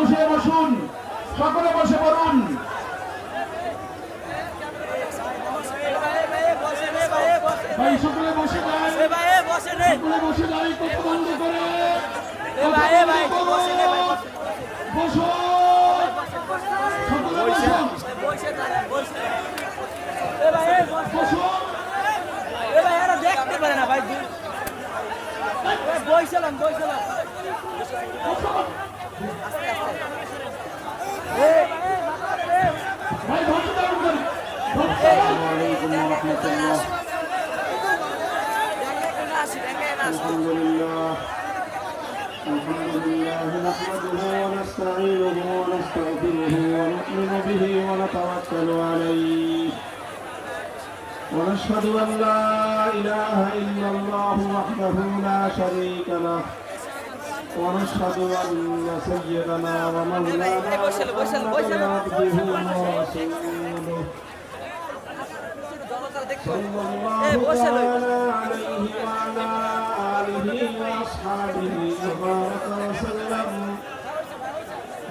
বসে বসুন, সকলে বসে পড়ুন। ভাই সকলে বসে যান, সকলে বসে যাই, কথা বন্ধ করে বসো, সকলে বসুন, দেখতে পারে না ভাই, বইছিলাম ভাই ধৈর্য ধারণ করুন। الحمد لله نحمده ونستعينه ونستغفره ونؤمن به ونتوكل عليه ونشهد أن لا إله إلا الله وحده لا شريك له ونشهد أن سيدنا ومولانا محمدا عبده ورسوله صلى الله تعالى عليه وعلى آله وأصحابه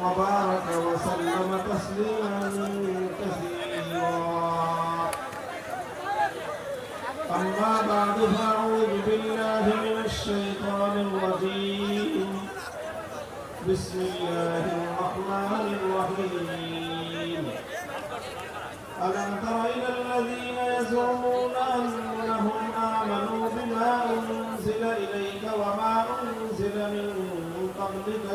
وبارك وسلم تسليما كثيرا. أما بعد فأعوذ بالله من الشيطان الرجيم. بسم الله الرحمن الرحيم. ألم تر إلى الذين يزعمون أنهم آمنوا بما أنزل إليك وما أنزل من قبلك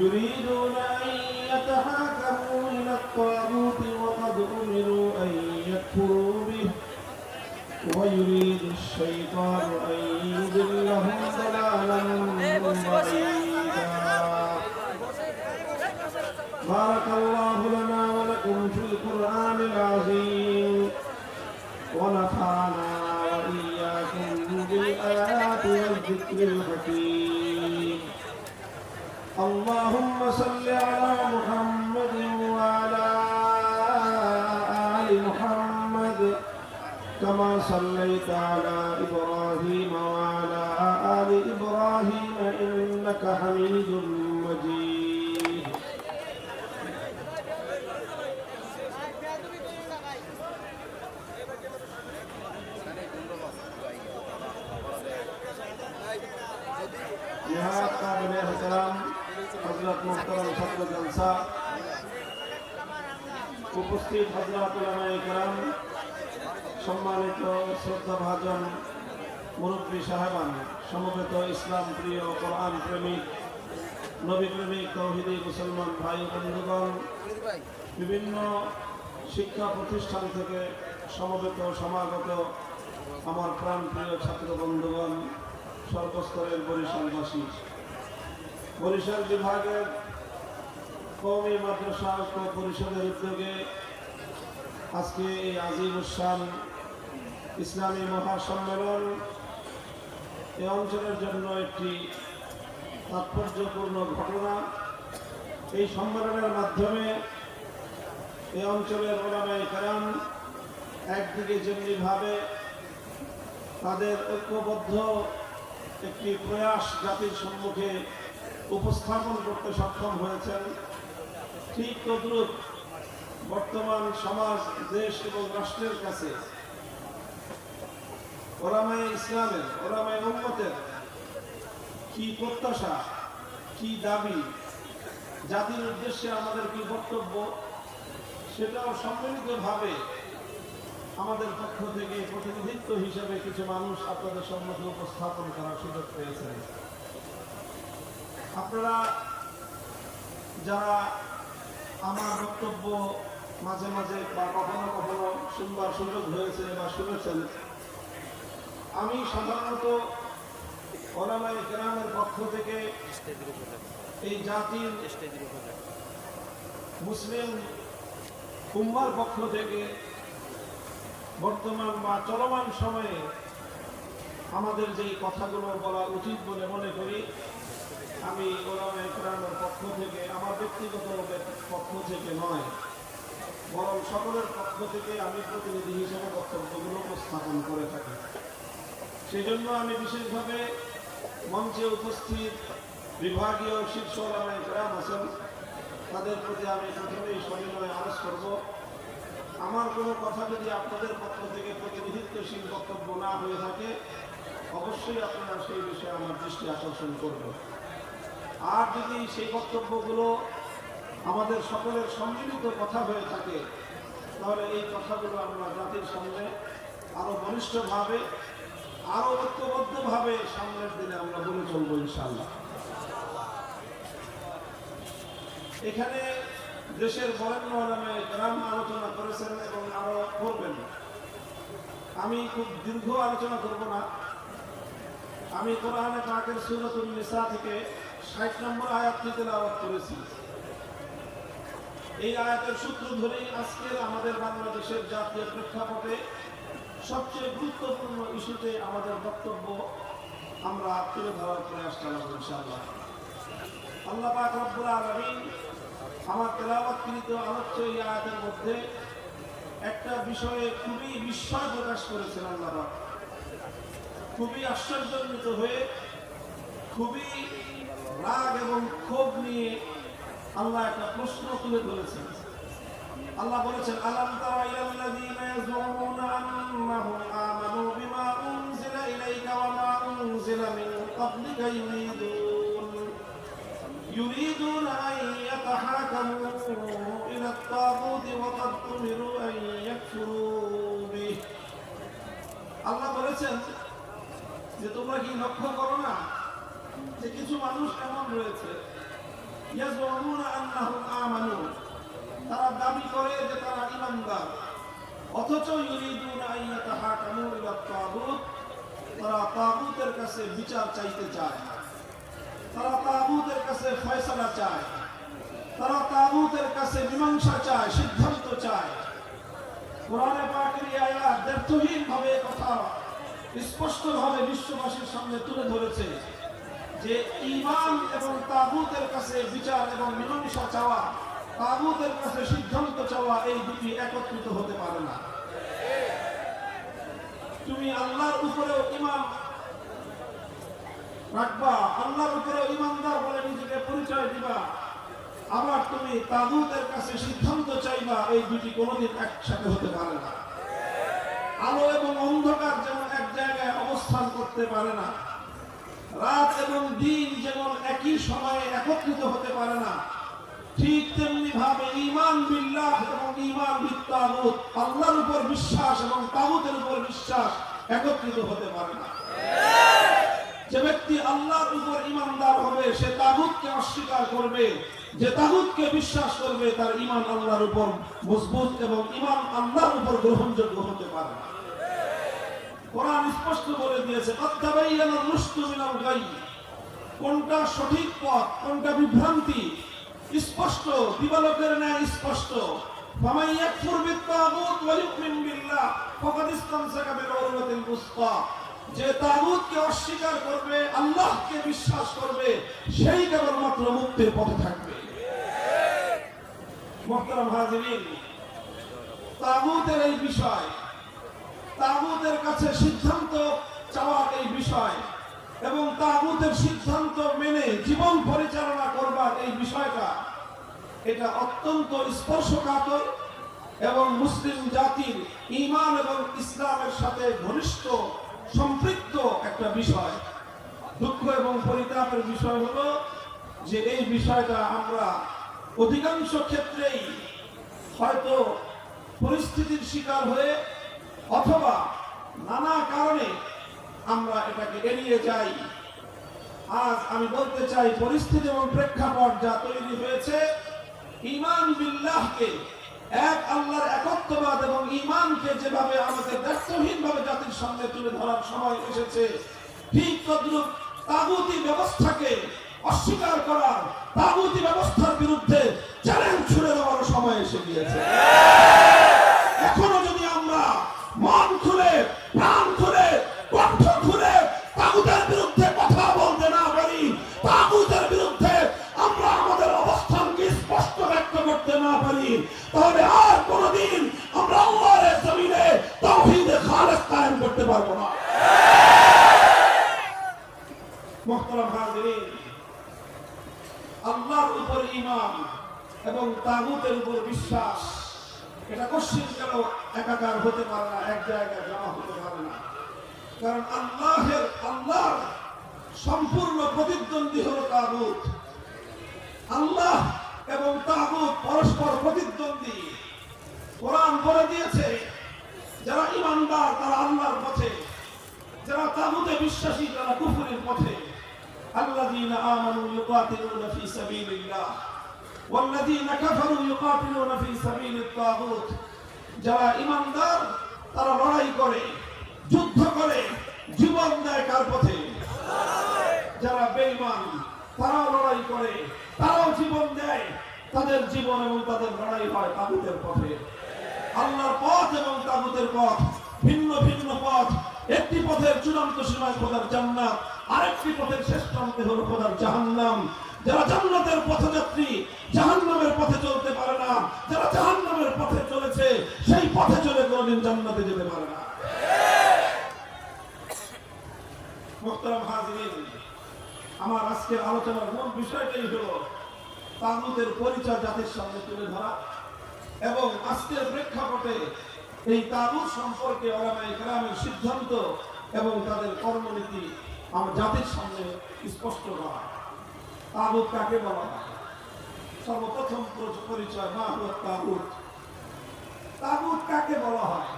يريدون أن يتحاكموا إلى الطاغوت وقد أمروا أن يكفروا به ويريد الشيطان أن يضلهم ضلالا بعيدا. بارك الله لنا ولكم في القرآن العظيم ونفعنا وإياكم بالآيات والذكر الحكيم. اللهم صل على محمد وعلى آل محمد كما صليت على إبراهيم وعلى آل إبراهيم إنك حميد مجيد. نهاية قابل احترام হযরত মুহতারাম ছাত্র জলসা, উপস্থিত হযরত উলামায়ে কেরাম, সম্মানিত শ্রদ্ধাভাজন মুরব্বী সাহেবান, সমবেত ইসলাম প্রিয়, কোরআন প্রেমিক, নবী প্রেমিক, তৌহিদি মুসলমান ভাই বন্ধুগণ, বিভিন্ন শিক্ষা প্রতিষ্ঠান থেকে সমবেত সমাগত আমার প্রাণ প্রিয় ছাত্র বন্ধুগণ, সর্বস্তরের বরিশালবাসী, বরিশাল বিভাগের কওমি মাদ্রাসা পরিষদের উদ্যোগে আজকে এই আজিমুশান ইসলামী মহাসম্মেলন এই অঞ্চলের জন্য একটি তাৎপর্যপূর্ণ ঘটনা। এই সম্মেলনের মাধ্যমে এই অঞ্চলের উলামায়ে কেরাম একদিকে যেমনিভাবে তাদের ঐক্যবদ্ধ একটি প্রয়াস জাতির সম্মুখে উপস্থাপন করতে সক্ষম হয়েছেন, ঠিক তদ্রুপ বর্তমান সমাজ, দেশ এবং রাষ্ট্রের কাছে উলামায়ে ইসলামের, উলামায়ে উম্মতের কি প্রত্যাশা, কি দাবি, জাতির উদ্দেশ্যে আমাদের কি বক্তব্য, সেটাও সম্মিলিতভাবে আমাদের পক্ষ থেকে প্রতিনিধিত্ব হিসেবে কিছু মানুষ আপনাদের সম্মুখে উপস্থাপন করার সুযোগ পেয়েছেন। আপনারা যারা আমার বক্তব্য মাঝে মাঝে বা কখনো কখনো শুনবার সুযোগ হয়েছে বা শুনেছেন, আমি সাধারণত উলামায়ে কেরামের পক্ষ থেকে এই জাতির, মুসলিম উম্মার পক্ষ থেকে বর্তমান বা চলমান সময়ে আমাদের যেই কথাগুলো বলা উচিত বলে মনে করি, আমি উলামায়ে কেরামের পক্ষ থেকে, আমার ব্যক্তিগত পক্ষ থেকে নয়, বরং সকলের পক্ষ থেকে আমি প্রতিনিধি হিসেবে বক্তব্যগুলো উপস্থাপন করে থাকি। সেই জন্য আমি বিশেষভাবে মঞ্চে উপস্থিত বিভাগীয় শীর্ষ ওলামায়ে কেরাম আছেন, তাদের প্রতি আমি প্রথমেই সবিনয়ে আরজ করব, আমার কোনো কথা যদি আপনাদের পক্ষ থেকে প্রতিনিধিত্বশীল বক্তব্য না হয়ে থাকে অবশ্যই আপনারা সেই বিষয়ে আমার দৃষ্টি আকর্ষণ করবেন। আর যদি সেই বক্তব্যগুলো আমাদের সকলের সম্মিলিত কথা হয়ে থাকে তাহলে এই কথাগুলো আমরা জাতির সামনে আরো বলিষ্ঠভাবে আরো ঐক্যবদ্ধভাবে সামনের দিনে আমরা বলে চলবো ইনশাআল্লাহ। এখানে দেশের বরেণ্য ওলামায়ে কেরাম আলোচনা করেছেন এবং আরো করবেন। আমি খুব দীর্ঘ আলোচনা করব না। আমি কোরআনে পাকের সূরাতুন নিসা থেকে ৬০ নম্বর আয়াতটি তেলাওয়াত করেছি। এই আয়াতের সূত্র ধরেই আজকের আমাদের বাংলাদেশের জাতীয় প্রেক্ষাপটে সবচেয়ে গুরুত্বপূর্ণ ইস্যুতে আমাদের বক্তব্য আমরা তুলে ধরার প্রয়াস চালাবো ইনশাআল্লাহ। আল্লাহ পাক রব্বুল আলামিন আমার তেলাওয়াতকৃত আলোচ্য এই আয়াতের মধ্যে একটা বিষয়ে খুবই বিস্ময় প্রকাশ করেছেন। আল্লাহ পাক খুবই আশ্চর্যান্বিত হয়ে খুবই রাগ এবং ক্ষোভ নিয়ে আল্লাহ একটা প্রশ্ন তুলে ধরেছেন। আল্লাহ বলেছেন, আলাম তারা ইলাল্লাযীনা ইয়াজুমুনা আন্নাহুম আমানু বিমা উনজিলা ইলাইকা ওয়া মা উনজিলা মিন ক্বাবলিকা يريدون أن يتحاكموا إلى الطاغوت وقد أمروا أن يكفروا به। আল্লাহ বলেছেন যে তোমরা কি লক্ষ্য করো না যে কিছু মানুষ এমন রয়েছে ইয়াজুমুনা আন্নাহুম আমানু, তারা দাবি করে যে তারা ঈমানদার, অথচ ইউরিদুনা আন ইয়াতাহাকামু ইলা তাগুত, তারা তাগুতের কাছে বিচার চাইতে চায়, তারা তাগুতের কাছে ফয়সালা চায়, তারা তাগুতের কাছে মীমাংসা চায়, সিদ্ধান্ত চায়। কোরআনে পাকের এই আয়াত দ্ব্যর্থহীনভাবে কথা স্পষ্টভাবে বিশ্ববাসীর সামনে তুলে ধরেছে যে ঈমান এবং তাগুতের কাছে বিচার এবং মীমাংসা চাওয়া, তাগুতের কাছে সিদ্ধান্ত চাওয়া, এই দুটি একত্রিত হতে পারে না। তুমি আল্লাহর উপরেও ঈমান রাখবা, আল্লাহর উপরে ঈমানদার বলে নিজেকে পরিচয় দিবা, আবার তুমি তাগুতের কাছে সিদ্ধান্ত চাইবা, এই দুটি কোনোদিন একসাথে হতে পারে না। আলো এবং অন্ধকার যেমন এক জায়গায় অবস্থান করতে পারে না, রাত এবং দিন যেমন একই সময়ে একত্রিত হতে পারে না, ঠিক তেমনি ভাবে ঈমান বিল্লাহ এবং ঈমান বিত-তাগুত, আল্লাহর উপর বিশ্বাস এবং তাগুতের উপর বিশ্বাস একত্রিত হতে পারে না। যে ব্যক্তি আল্লাহর উপর ঈমানদার হবে সে তাগুতকে অস্বীকার করবে, যে তাগুতকে বিশ্বাস করবে তার ঈমান আল্লাহর উপর মজবুত এবং ঈমান আল্লাহর উপর গ্রহণযোগ্য হতে পারে না। কোরআন স্পষ্ট বলে দিয়েছে, আত-তাবায়্যানার রুশদু মিনাল গাই, কোনটা সঠিক পথ কোনটা বিভ্রান্তি স্পষ্ট, দিবালোকের ন্যায় স্পষ্ট। ফামান ইয়াকফুর বিত-তাগুত ওয়া ইউমিন বিল্লাহ ফাকাদ ইসতামসাকা বিল উরওয়াতিল উসকা, যে তাগুতকে অস্বীকার করবে আল্লাহকে বিশ্বাস করবে সেই কেবলমাত্র মুক্তির পথে থাকবে। মুহতারাম হাজিরিন, তাগুতের এই বিষয়, তাগুতের কাছে সিদ্ধান্ত চাওয়ার এই বিষয় এবং তাগুতের সিদ্ধান্ত মেনে জীবন পরিচালনা করবার এই বিষয়টা, এটা অত্যন্ত স্পর্শকাতর এবং মুসলিম জাতির ঈমান এবং ইসলামের সাথে ঘনিষ্ঠ সম্পৃক্ত একটা বিষয়। দুঃখ এবং পরিতাপের বিষয় হলো যে এই বিষয়টা আমরা অধিকাংশ ক্ষেত্রেই হয়তো পরিস্থিতির শিকার হয়ে অথবা নানা কারণে আমরা এটাকে এড়িয়ে যাই। আজ আমি বলতে চাই, পরিস্থিতি এবং প্রেক্ষাপট যা তৈরি হয়েছে, ঈমান বিল্লাহকে, এক আল্লাহর একত্ববাদ এবং ঈমানকে যেভাবে আমাদের দায়িত্বহীনভাবে জাতির সামনে তুলে ধরার সময় এসেছে, ঠিক তদ্রুপ তাগুতি ব্যবস্থাকে অস্বীকার করার, তাগুতি ব্যবস্থার বিরুদ্ধে চ্যালেঞ্জ ছুড়ে দেওয়ার সময় এসে গিয়েছে। এখনো যদি আমরা মন খুলে, প্রাণ খুলে, কণ্ঠ খুলে তাগুতের বিরুদ্ধে কথা বলতে না পারি, তাগুতের বিরুদ্ধে আমরা আমাদের অবস্থানকে স্পষ্ট ব্যক্ত করতে না পারি, তাহলে আর কোনদিন আমরা আল্লাহর জমিনে তাওহীদে খালেস কায়েম করতে পারবো না। মুহতারাম হাজিরিন, আল্লাহর উপর ঈমান এবং তাগুতের উপর বিশ্বাস, এটা কখনো কেন একাকার হতে পারে না, এক জায়গায় জমা হতে পারে না। কারণ আল্লাহর সম্পূর্ণ প্রতিদ্বন্দ্বী হলো তাগুত। আল্লাহ এবং তাগুত পরস্পর প্রতিদ্বন্দ্বী। কোরআন বলে দিয়েছে যারা ঈমানদার তারা আল্লাহর পথে, যারা তাগুতে বিশ্বাসী তারা কুফরের পথে। আল্লাযীনা আমানু ইউকাতিলুনা ফি সাবিলিল্লাহ ওয়াল্লাযীনা কাফারু ইউকাতিলুনা ফি সাবিলিত তাগুত। যারা ঈমানদার তারা লড়াই করে, যুদ্ধ করে, জীবন দেয় কার পথে? যারা বেঈমান তারাও লড়াই করে, তারাও জীবন দেয়, তাদের জীবন এবং তাদের লড়াই হয় তাগুতের পথে। আল্লাহর পথ এবং তাগুতের পথ ভিন্ন ভিন্ন পথ। একটি পথের চূড়ান্ত সীমায় খোদার জান্নাত, আরেকটি পথের শেষ প্রান্তে হলো খোদার জাহান্নাম। যারা জান্নাতের পথযাত্রী জাহান্নামের পথে চলতে পারে না, যারা জাহান্নামের পথে চলেছে সেই পথে চলে কোনদিন জান্নাতে যেতে পারে না। মুহতারাম হাজিরিন, আমার আজকের আলোচনার মূল বিষয়টাই হলো তাগুতের পরিচয় জাতির সামনে তুলে ধরা এবং আজকের প্রেক্ষাপটে এই তাগুত সম্পর্কে উলামায়ে কেরামের সিদ্ধান্ত এবং তাদের কর্মনীতি আমার জাতির সামনে স্পষ্ট করা। তাগুত কাকে বলা হয়? সর্বপ্রথম পরিচয় মা হুয়া তাগুত। তাগুত কাকে বলা হয়?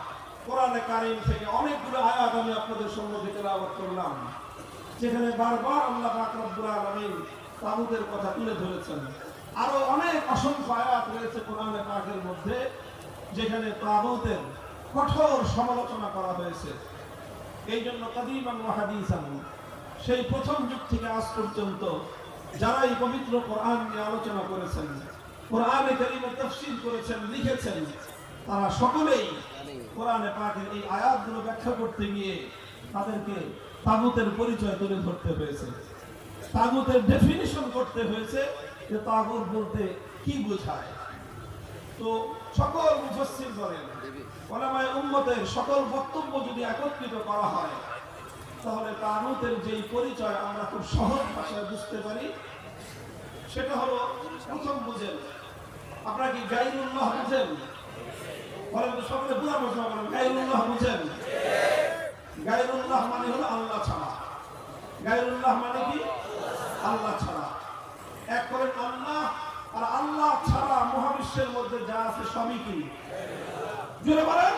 কোরআনে কারীম থেকে অনেকগুলো আয়াত আমি আপনাদের সম্মুখে তেলাওয়াত করলাম, যেখানে বারবার আল্লাহ পাক রব্বুল আলামিন তাগুতের কথা তুলে ধরেছেন। আরো অনেক অসংখ্য আয়াত রয়েছে কোরআনে পাকের মধ্যে যেখানে তাগুতের কঠোর সমালোচনা করা হয়েছে। এই জন্য কাদীমান ওয়া হাদীসান সেই প্রথম যুগ থেকে আজ পর্যন্ত যারা এই পবিত্র কোরআন নিয়ে আলোচনা করেছেন, কোরআনে কারীমের তাফসীর করেছেন, লিখেছেন, তারা সকলেই কোরআনে পাকের এই আয়াতগুলো ব্যাখ্যা করতে গিয়ে তাদেরকে তাগুতের পরিচয় তুলে ধরতে হয়েছে, তাগুতের ডেফিনিশন করতে হয়েছে যে তাগুত বলতে কি বোঝায়। তো সকল মুফাসসির বলেন, উলামায়ে উম্মতের সকল বক্তব্য যদি একত্রিত করা হয় তাহলে তাগুতের যেই পরিচয় আমরা খুব সহজ ভাষায় বুঝতে পারি সেটা হলো, প্রথম বুঝেন, আপনারা কি গায়রুল্লাহ বুঝেন? বলেন তো সকলে পুরো প্রশ্ন করেন, গায়রুল্লাহ বুঝেন? গায়রুল্লাহ মানে হলো আল্লাহ ছাড়া। গায়রুল্লাহ মানে কি? আল্লাহ ছাড়া। এক করেন আল্লাহ, আর আল্লাহ ছাড়া মহাবিশ্বের মধ্যে যা আছে সবই কি? জোরে বলেন।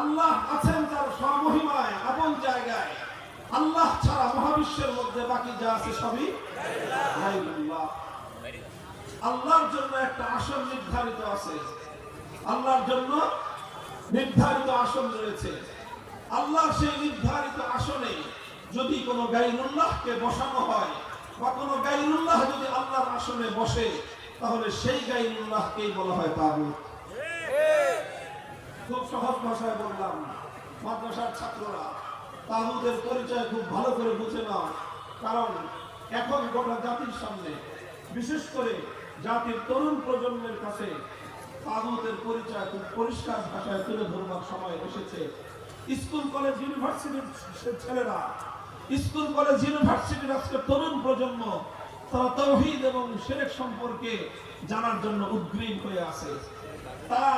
আল্লাহ আছেন তার স্বমহিমায় আপন জায়গায়, আল্লাহ ছাড়া মহাবিশ্বের মধ্যে বাকি যা আছে সবই গায়রুল্লাহ। আল্লাহর জন্য একটা আসন নির্ধারিত আছে, আল্লাহর জন্য নির্ধারিত আসন রয়েছে। আল্লাহর সেই নির্ধারিত আসনে যদি কোনো গায়রুল্লাহকে বসানো হয় বা কোনো গায়রুল্লাহ যদি আল্লাহর আসনে বসে তাহলে সেই গায়রুল্লাহকেই বলা হয় তাগুত। খুব সহজ ভাষায় বললাম, মাদ্রাসার ছাত্ররা তাগুতের পরিচয় খুব ভালো করে বুঝে নাও, কারণ এখন গোটা জাতির সামনে, বিশেষ করে জাতির তরুণ প্রজন্মের কাছে তাগুতের পরিচয় খুব পরিষ্কার ভাষায় তুলে ধরবার সময় এসেছে। স্কুল কলেজ ইউনিভার্সিটির ছেলেরা, স্কুল কলেজ ইউনিভার্সিটির আজকে তরুণ প্রজন্ম তারা তাওহীদ এবং শিরক সম্পর্কে জানার জন্য উদ্গ্রীব হয়ে আছে। তারা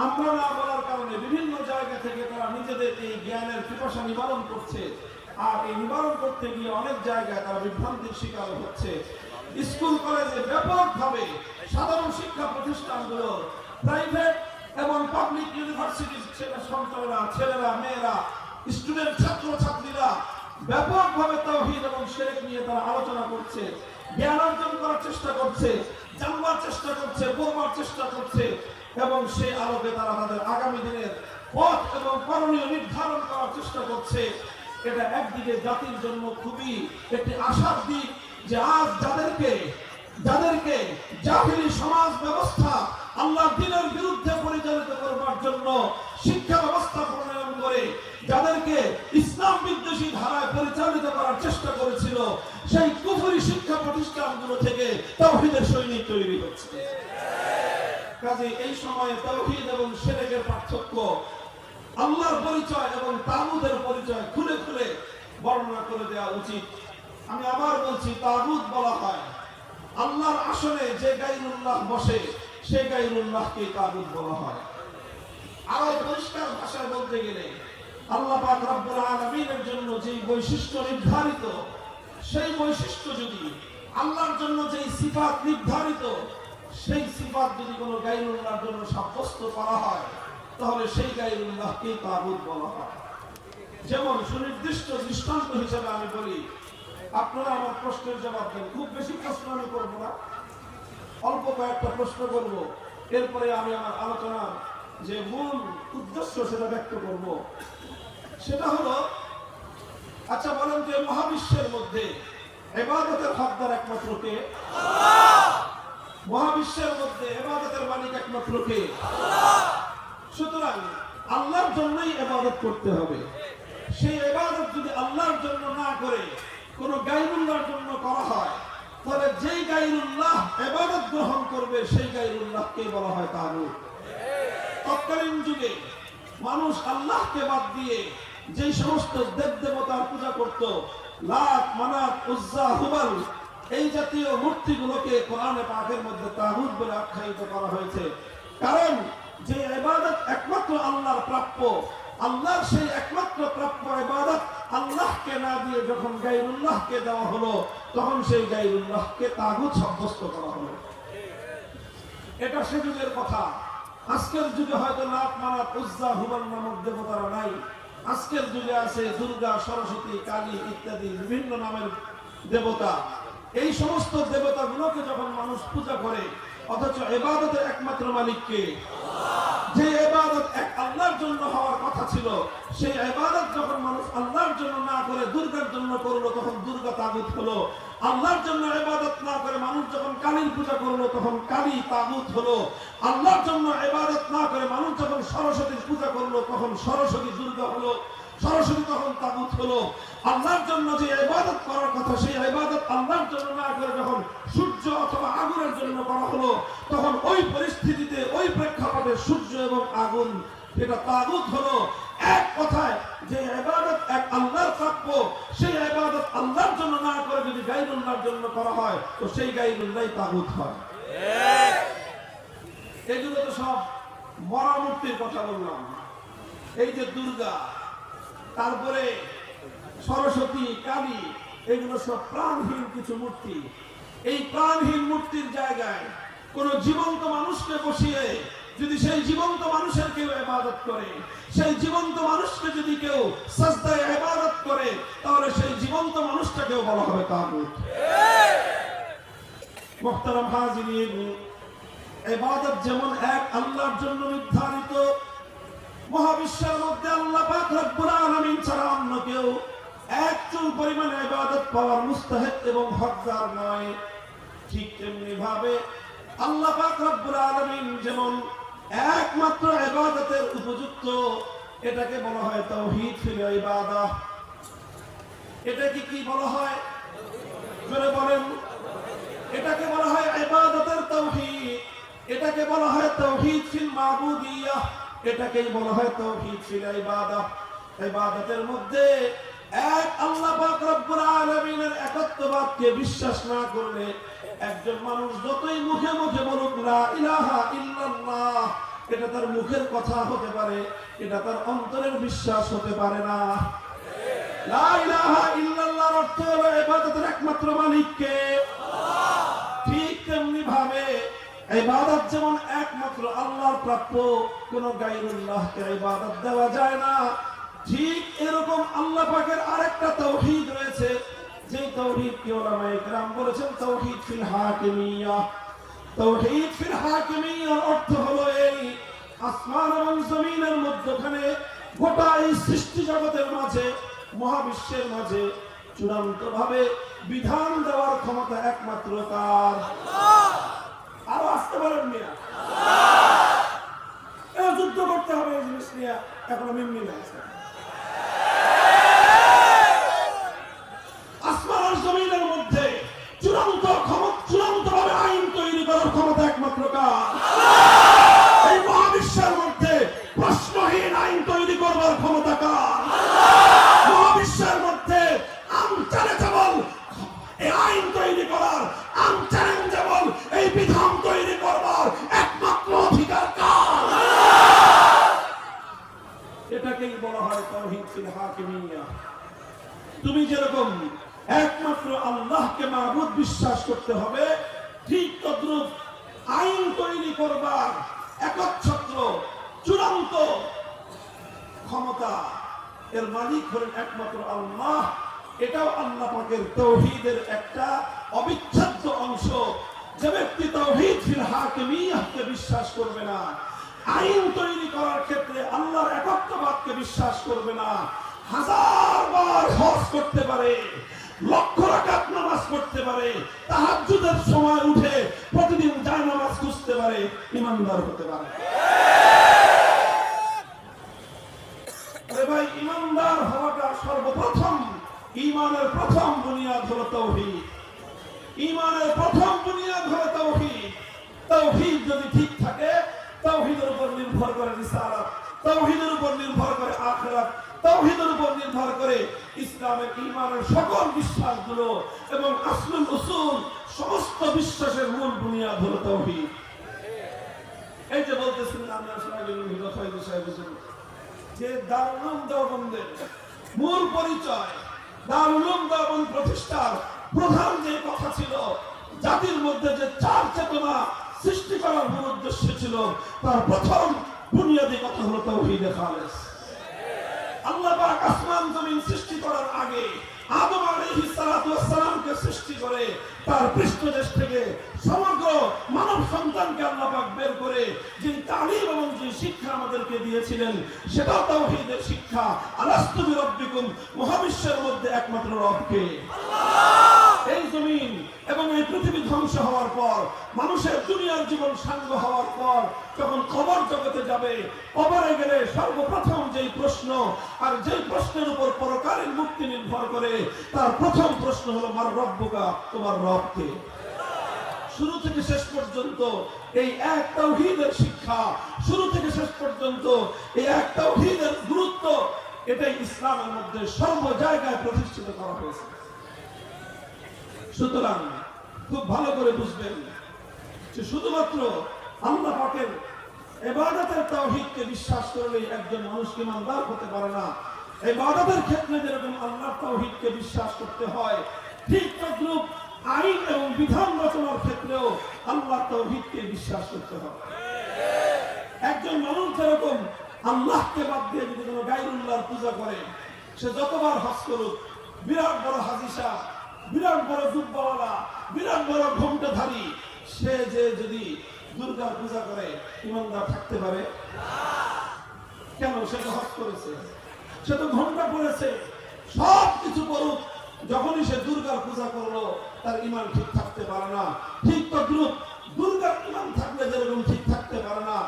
আমরা না বলার কারণে বিভিন্ন জায়গা থেকে তারা নিজেদের এই জ্ঞানের পিপাসা নিবারণ করছে, আর এই নিবারণ করতে গিয়ে অনেক জায়গায় তারা বিভ্রান্তির শিকার হচ্ছে। স্কুল কলেজে ব্যাপকভাবে সাধারণ শিক্ষা প্রতিষ্ঠানগুলো, প্রাইভেট এবং পাবলিক ইউনিভার্সিটির সন্তানেরা, ছেলেরা, মেয়েরা, স্টুডেন্ট, ছাত্র ছাত্রীরা ব্যাপকভাবে তাওহীদ এবং শিরক নিয়ে তারা আলোচনা করছে, জ্ঞান অর্জন করার চেষ্টা করছে, জানবার চেষ্টা করছে, পড়বার চেষ্টা করছে এবং সেই আলোকে তারা তাদের আগামী দিনের পথ এবং করণীয় নির্ধারণ করার চেষ্টা করছে। এটা একদিকে জাতির জন্য খুবই একটি আশার দিক যে আজ যাদেরকে জাহিলি সমাজ ব্যবস্থা আল্লাহর দ্বীনের বিরুদ্ধে পরিচালিত করবার জন্য শিক্ষা ব্যবস্থা প্রণয়ন করে যাদেরকে ইসলাম বিদ্বেষী ধারায় পরিচালিত করার চেষ্টা করেছিল, সেই কুফরি শিক্ষা প্রতিষ্ঠানগুলো থেকে তাওহীদের সৈনিক তৈরি হচ্ছে। কাজে এই সময়ে তাওহীদ এবং শিরকের পার্থক্য, আল্লাহর পরিচয় এবং তাগুতের পরিচয় খুলে খুলে বর্ণনা করে দেওয়া উচিত। আমি আবার বলছি, তাগুত বলা হয় আল্লাহর আসনে যে গায়রুল্লাহ বসে সেই গায়রুল্লাহকে তাগুত বলা হয়। আরো পরিষ্কার ভাষায় বলতে গেলে আল্লাহ পাক রব্বুল আলামিনের জন্য যে বৈশিষ্ট্য নির্ধারিত, সেই বৈশিষ্ট্য যদি আল্লাহর জন্য যে সিফাত নির্ধারিত, সেই সিফাত যদি কোনো গায়রুল্লাহর জন্য সাব্যস্ত করা হয় তাহলে সেই গায়রুল্লাহকে তাগুত বলা হয়। যেমন সুনির্দিষ্ট দৃষ্টান্ত হিসেবে আমি বলি, আপনারা আমার প্রশ্নের জবাব দেন। খুব বেশি প্রশ্ন আমি করব না, অল্প কয়েকটা প্রশ্ন করব, এরপরে আমি আমার আলোচনার যে মূল উদ্দেশ্য সেটা ব্যক্ত করব। সেটা হলো, আচ্ছা বলেন যে মহাবিশ্বের মধ্যে ইবাদতের হকদার একমাত্র কে? মহাবিশ্বের মধ্যে ইবাদতের মালিক একমাত্র কে? সুতরাং আল্লাহর জন্যই ইবাদত করতে হবে। সেই ইবাদত যদি আল্লাহর জন্য না করে কোন গায়রুল্লাহর জন্য করা হয়, তাহলে যেই গায়রুল্লাহ ইবাদত গ্রহণ করবে সেই গায়রুল্লাহকে বলা হয় তাগুত। তৎকালীন যুগে মানুষ আল্লাহকে বাদ দিয়ে যে সমস্ত দেব দেবতার পূজা করত, লাত, মানাত, উজ্জা, হুবাল, এই জাতীয় মূর্তিগুলোকে কোরআনে পাকের মধ্যে তাগুত বলে আখ্যায়িত করা হয়েছে। কারণ যে ইবাদত একমাত্র আল্লাহর প্রাপ্য, আল্লাহর সেই একমাত্র প্রাপ্য ইবাদত আল্লাহকে না দিয়ে যখন গায়রুল্লাহকে দেওয়া হলো, তখন সেই গায়রুল্লাহকে তাগুত সাব্যস্ত করা হলো। এটা সে যুগের কথা। আজকের যুগে হয়তো লাত, মানাত, উজ্জা, হুবাল নামক দেবতারা নাই। আজকের যুগে আছে দুর্গা, সরস্বতী, কালী ইত্যাদি বিভিন্ন নামের দেবতা। এই সমস্ত দেবতাগুলোকে যখন মানুষ পূজা করে, অথচ ইবাদতের একমাত্র মালিককে, যে ইবাদত এক আল্লাহর জন্য হওয়ার কথা ছিল, সেই ইবাদত যখন মানুষ আল্লাহর জন্য না করে দুর্গার জন্য করলো, তখন দুর্গা তাগুত হলো। আল্লাহর জন্য ইবাদত না করে মানুষ যখন কালীর পূজা করলো, তখন কালী তাগুত হলো। আল্লাহর জন্য ইবাদত না করে মানুষ যখন সরস্বতীর পূজা করলো, তখন সরস্বতী দুর্গা হলো, সরস্বতী তখন তাগুত হলো। আল্লাহর জন্য যে ইবাদত করার কথা, সেই ইবাদত আল্লাহর জন্য না করে যখন সূর্য অথবা আগুনের জন্য করা হলো, তখন ওই পরিস্থিতিতে, ওই প্রেক্ষাপটে সূর্য এবং আগুন এটা তাগুত হলো। এক কথায় যে ইবাদত এক আল্লাহর প্রাপ্য, সেই ইবাদত আল্লাহর জন্য না করে যদি গায়রুল্লাহর জন্য করা হয়, তো সেই গায়রুল্লাহই তাগুত হয়। এগুলো তো সব মরা মূর্তির কথা বললাম। এই যে দুর্গা, তারপরে সরস্বতী, কালী, এগুলো সব প্রাণহীন কিছু মূর্তি। এই প্রাণহীন মূর্তির জায়গায় কোন জীবন্ত মানুষকে বসিয়ে যদি সেই জীবন্ত মানুষের কেউ ইবাদত করে, সেই জীবন্ত মানুষকে যদি কেউ সাজদায় ইবাদত করে, তাহলে সেই জীবন্ত মানুষটাকেও বলা হবে তাগুত। মুহতারাম হাজিরিন, ইবাদত যেমন এক আল্লাহর জন্য নির্ধারিত, মহাবিশ্বের মধ্যে আল্লাহ পাক রব্বুল আলামিন ছাড়া অন্য কেউ এক চুল পরিমাণ ইবাদত পাওয়ার মুস্তাহিক এবং হকদার নয়। ঠিক তেমনি ভাবে আল্লাহ পাক রব্বুল আলামিন যেমন একমাত্র ইবাদতের উপযুক্ত, এটাকে বলা হয় তাওহীদ ফিল ইবাদাহ। এটাকে কি বলা হয় জোরে বলেন? এটাকে বলা হয় ইবাদতের তাওহীদ, এটাকে বলা হয় তাওহীদ ফিল মাবুদিয়াহ, এটাকেই বলা হয় তাওহীদ ফিল ইবাদাহ। ইবাদতের মধ্যে এক আল্লাহ পাক রব্বুল আলামিনের একত্ববাদকে বিশ্বাস না করলে একজন মানুষ যতই মুখে মুখে বলুক লা ইলাহা ইল্লাল্লাহ, এটা তার মুখের কথা হতে পারে, এটা তার অন্তরের বিশ্বাস হতে পারে না। লা ইলাহা ইল্লাল্লাহর অর্থ হলো ইবাদতের একমাত্র মালিক কে। ঠিক তেমনি ভাবে ইবাদত যেমন একমাত্র আল্লাহর প্রাপ্য, কোন গায়রুল্লাহকে ইবাদত দেওয়া যায় না। ঠিক এরকম আল্লাহ পাকের আরেকটা তাওহীদ রয়েছে, যে তাওহীদকে উলামায়ে কেরাম বলেছেন তাওহীদ ফিল হাকিমিয়্যাহ। তাওহীদ ফিল হাকিমিয়্যার অর্থ হলো এই, আসমান এবং জমিনের মধ্যখানে গোটা এই সৃষ্টি জগতের মাঝে, মহাবিশ্বের মাঝে চূড়ান্তভাবে বিধান দেওয়ার ক্ষমতা একমাত্র কার? আরো আসতে বলেন মিয়া, যুদ্ধ করতে হবে এই জিনিস নিয়ে, এখনো মিম্মি আছে। আসমান আর জমিনের মধ্যে চূড়ান্তভাবে আইন তৈরি করার ক্ষমতা একমাত্র কার? এই মহাবিশ্বের মধ্যে প্রশ্নহীন আইন তৈরি করবার ক্ষমতা কার? মহাবিশ্বের মধ্যে আনচ্যালেঞ্জেবল এই আইন তৈরি করার, আনচ্যালেঞ্জেবল হবে, ঠিক তদ্রুপ আইন তৈরি করবার একচ্ছত্র চূড়ান্ত ক্ষমতা এর মালিক হলেন একমাত্র আল্লাহ। এটাও আল্লাহ পাকের তাওহীদের একটা অবিচ্ছেদ্য অংশ। যে ব্যক্তি তাওহীদ ফিল হাকিমিয়্যাহকে বিশ্বাস করবে না, আইন তৈরি করার ক্ষেত্রে আল্লাহর একত্ববাদকে বিশ্বাস করবে না, হাজার বার হজ করতে পারে, লক্ষ রাকাত নামাজ পড়তে পারে, তাহাজ্জুদের সময় উঠে প্রতিদিন জায়নামাজ খুঁজতে পারে, ঈমানদার হতে পারে। ভাই, ঈমানদার হওয়াটা সর্বপ্রথম ঈমানের প্রথম বুনিয়াদ হলো তাওহীদ। ঈমানের প্রথম বুনিয়াদ হলো তাওহীদ। তাওহীদ যদি ঠিক থাকে, তাওহীদের উপর নির্ভর করে রিসালাত, তাওহীদের উপর নির্ভর করে আখিরাত, তাওহীদের উপর নির্ভর করে ইসলামের ঈমানের সকল বিশ্বাসগুলো এবং আসলুল উসুল, সমস্ত বিশ্বাসের মূল বুনিয়াদ হলো তাওহীদ। এই যে বলতেছিলেন আমরা সবাই যে দারুল উলুম দেওবন্দের মূল পরিচয়, দারুল উলুম দেওবন্দ প্রতিষ্ঠার প্রধান যে কথা ছিল, জাতির মধ্যে যে চার চেতনা সৃষ্টি করার মূল উদ্দেশ্য ছিল, তার প্রথম বুনিয়াদী কথা হলো তাওহীদে খালেস। আল্লাহ পাক আসমান জমিন সৃষ্টি করার আগে আদম আলাইহিস সালাতু ওয়াস সালামকে সৃষ্টি করে তার পৃষ্ঠদেশ থেকে সমগ্র মানব সন্তানকে আল্লাহ পাক বের করে যে তালিম এবং যে শিক্ষা আমাদেরকে দিয়েছিলেন, সেটা তাওহীদের শিক্ষা। আলাস্তু বিরাব্বিকুম, মহাবিশ্বের মধ্যে একমাত্র রবকে আল্লাহ। এই জমিন এবং এই পৃথিবী ধ্বংস হওয়ার পর, মানুষের দুনিয়ার জীবন সাঙ্গ হওয়ার পর, যখন কবর জগতে যাবে, কবরে গেলে সর্বপ্রথম যেই প্রশ্ন, আর যেই প্রশ্নের উপর পরকালীন মুক্তি নির্ভর করে, তার প্রথম প্রশ্ন হলো মার রব্বুকা, তোমার রব কে? শুরু থেকে শেষ পর্যন্ত এই এক তাওহীদের শিক্ষা, শুরু থেকে শেষ পর্যন্ত এই এক তাওহীদের গুরুত্ব, এটাই ইসলামের মধ্যে সর্ব জায়গায় প্রতিষ্ঠিত করা হয়েছে। সুতরাং খুব ভালো করে বুঝবেন যে শুধুমাত্র আল্লাহ পাকের ইবাদতের তাওহীদকে বিশ্বাস করলেই একজন মানুষ ঈমানদার হতে পারে না। ইবাদতের ক্ষেত্রে যেরকম আল্লাহর তাওহীদকে বিশ্বাস করতে হয়, ঠিক তদ্রূপ আইন এবং বিধান রচনার ক্ষেত্রেও আল্লাহর তাওহীদকে বিশ্বাস করতে হবে। একজন মানুষ যেরকম আল্লাহকে বাদ দিয়ে যদি কোনো গায়রুল্লাহর পূজা করে, সে যতবার হজ করুক, বিরাট বড় হাজী সাহেব, বিরাট বড় জুব্বাওয়ালা, বিরাট বড় ঘোমটাধারী, সে যে যদি দুর্গার পূজা করে, ঈমানদার থাকতে পারে? কেন? সে তো হজ করেছে, সে তো ঘোমটা পড়েছে, সব কিছু করুক, যখনই সে দুর্গার পূজা করলো, তার ঈমান ঠিক থাকতে পারে না। ঠিক তদ্রূপ দুর্গার ঈমান থাকলে যেরকম ঠিক থাকতে পারে না,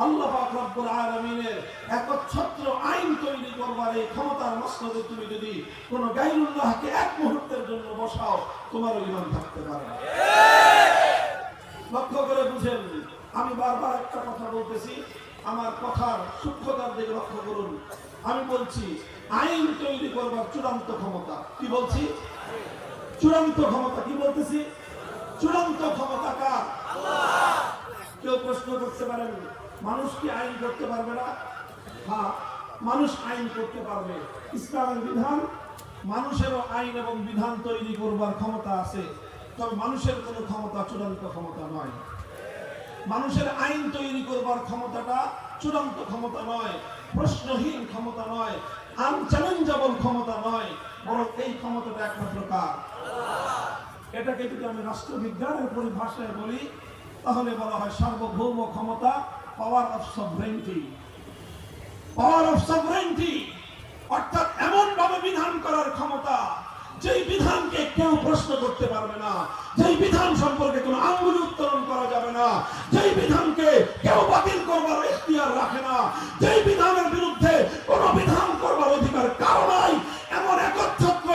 আল্লাহ পাক রব্বুল আলামিনের একচ্ছত্র আইন তৈরি করবার এই ক্ষমতার মসনদে তুমি যদি কোন গায়রুল্লাহকে এক মুহূর্তের জন্য বসাও, তোমারও ঈমান থাকতে পারে না। লক্ষ্য করে বুঝেন, আমি বারবার একটা কথা বলতেছি, আমার কথার সূক্ষ্মতার দিকে লক্ষ্য করুন। আমি বলছি আইন তৈরি করবার চূড়ান্ত ক্ষমতা। কি বলছি? চূড়ান্ত ক্ষমতা। কি বলতেছি? চূড়ান্ত ক্ষমতা কার? আল্লাহ। কেউ প্রশ্ন করতে পারেন, মানুষ কি আইন করতে পারবে না? হ্যাঁ, মানুষ আইন করতে পারবে। ইসলামের বিধান, মানুষেরও আইন এবং বিধান তৈরি করবার ক্ষমতা আছে, তবে মানুষের কোনো ক্ষমতা চূড়ান্ত ক্ষমতা নয়। মানুষের আইন তৈরি করবার ক্ষমতাটা চূড়ান্ত ক্ষমতা নয়, প্রশ্নহীন ক্ষমতা নয়, আনচ্যালেঞ্জেবল ক্ষমতা নয়, বরং এই ক্ষমতাটা একমাত্র কার? আল্লাহ। এটাকে যদি আমি রাষ্ট্রবিজ্ঞানের পরিভাষায় বলি, তাহলে বলা হয় সার্বভৌম ক্ষমতা, power of sovereignty. Power of sovereignty অর্থাৎ এমন ভাবে বিধান করার ক্ষমতা, যেই বিধানকে কেউ প্রশ্ন করতে পারবে না, যেই বিধান সম্পর্কে কোনো আঙ্গুল উত্তোলন করা যাবে না, যেই বিধানকে কেউ বাতিল করবার ইখতিয়ার রাখে না, যেই বিধানের বিরুদ্ধে কোনো বিধান করবার অধিকার কারো নাই, এমন একচ্ছত্র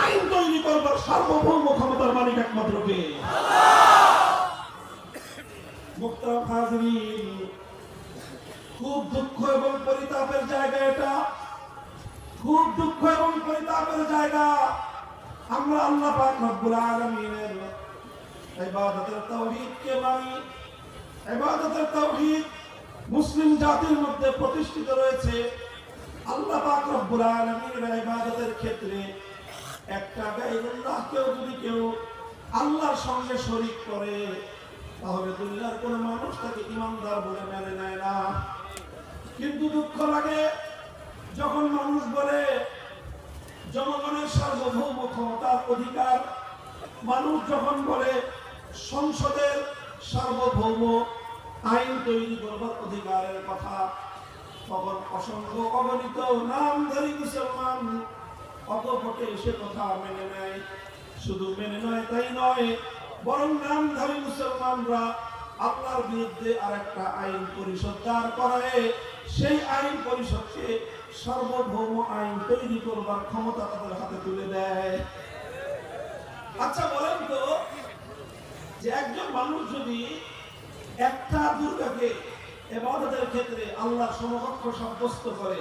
আইন তৈরি করবার সার্বভৌম ক্ষমতার মালিক একমাত্র কে? আল্লাহ। মুহতারাম হাজিরিন, খুব দুঃখ এবং পরিতাপের জায়গা এটা, খুব দুঃখ এবং পরিতাপের জায়গা। আমরা আল্লাহ পাক রব্বুল আলামিনের ইবাদতের তাওহীদকে মানি। ইবাদতের তাওহীদ মুসলিম জাতির মধ্যে প্রতিষ্ঠিত রয়েছে। আল্লাহ পাক রব্বুল আলামিনের ইবাদতের ক্ষেত্রে একটা গায়রুল্লাহকেও যদি কেউ আল্লাহর সঙ্গে শরীক করে, তাহলে দুনিয়ার কোন মানুষ তাকে ইমানদার বলে মেনে নেয় না। কিন্তু দুঃখ লাগে যখন মানুষ বলে জনগণের সার্বভৌম ক্ষমতার অধিকার, মানুষ যখন বলে সংসদের সার্বভৌম আইন তৈরি করবার অধিকারের কথা, তখন অসংখ্য অগণিত নামধারী মুসলমান অকপটে সে কথা মেনে নেয়। শুধু মেনে নয় তাই নয়, বরং নামধারী মুসলমানরা আল্লাহর বিরুদ্ধে আরেকটা আইন পরিষদ দাঁড় করায়, সেই আইন পরিষদকে সার্বভৌম আইন তৈরি করবার ক্ষমতা তাদের হাতে তুলে দেয়। আচ্ছা বলেন তো, যে একজন মানুষ যদি একটা দুর্গাকে ইবাদতের ক্ষেত্রে আল্লাহর সমকক্ষ সাব্যস্ত করে,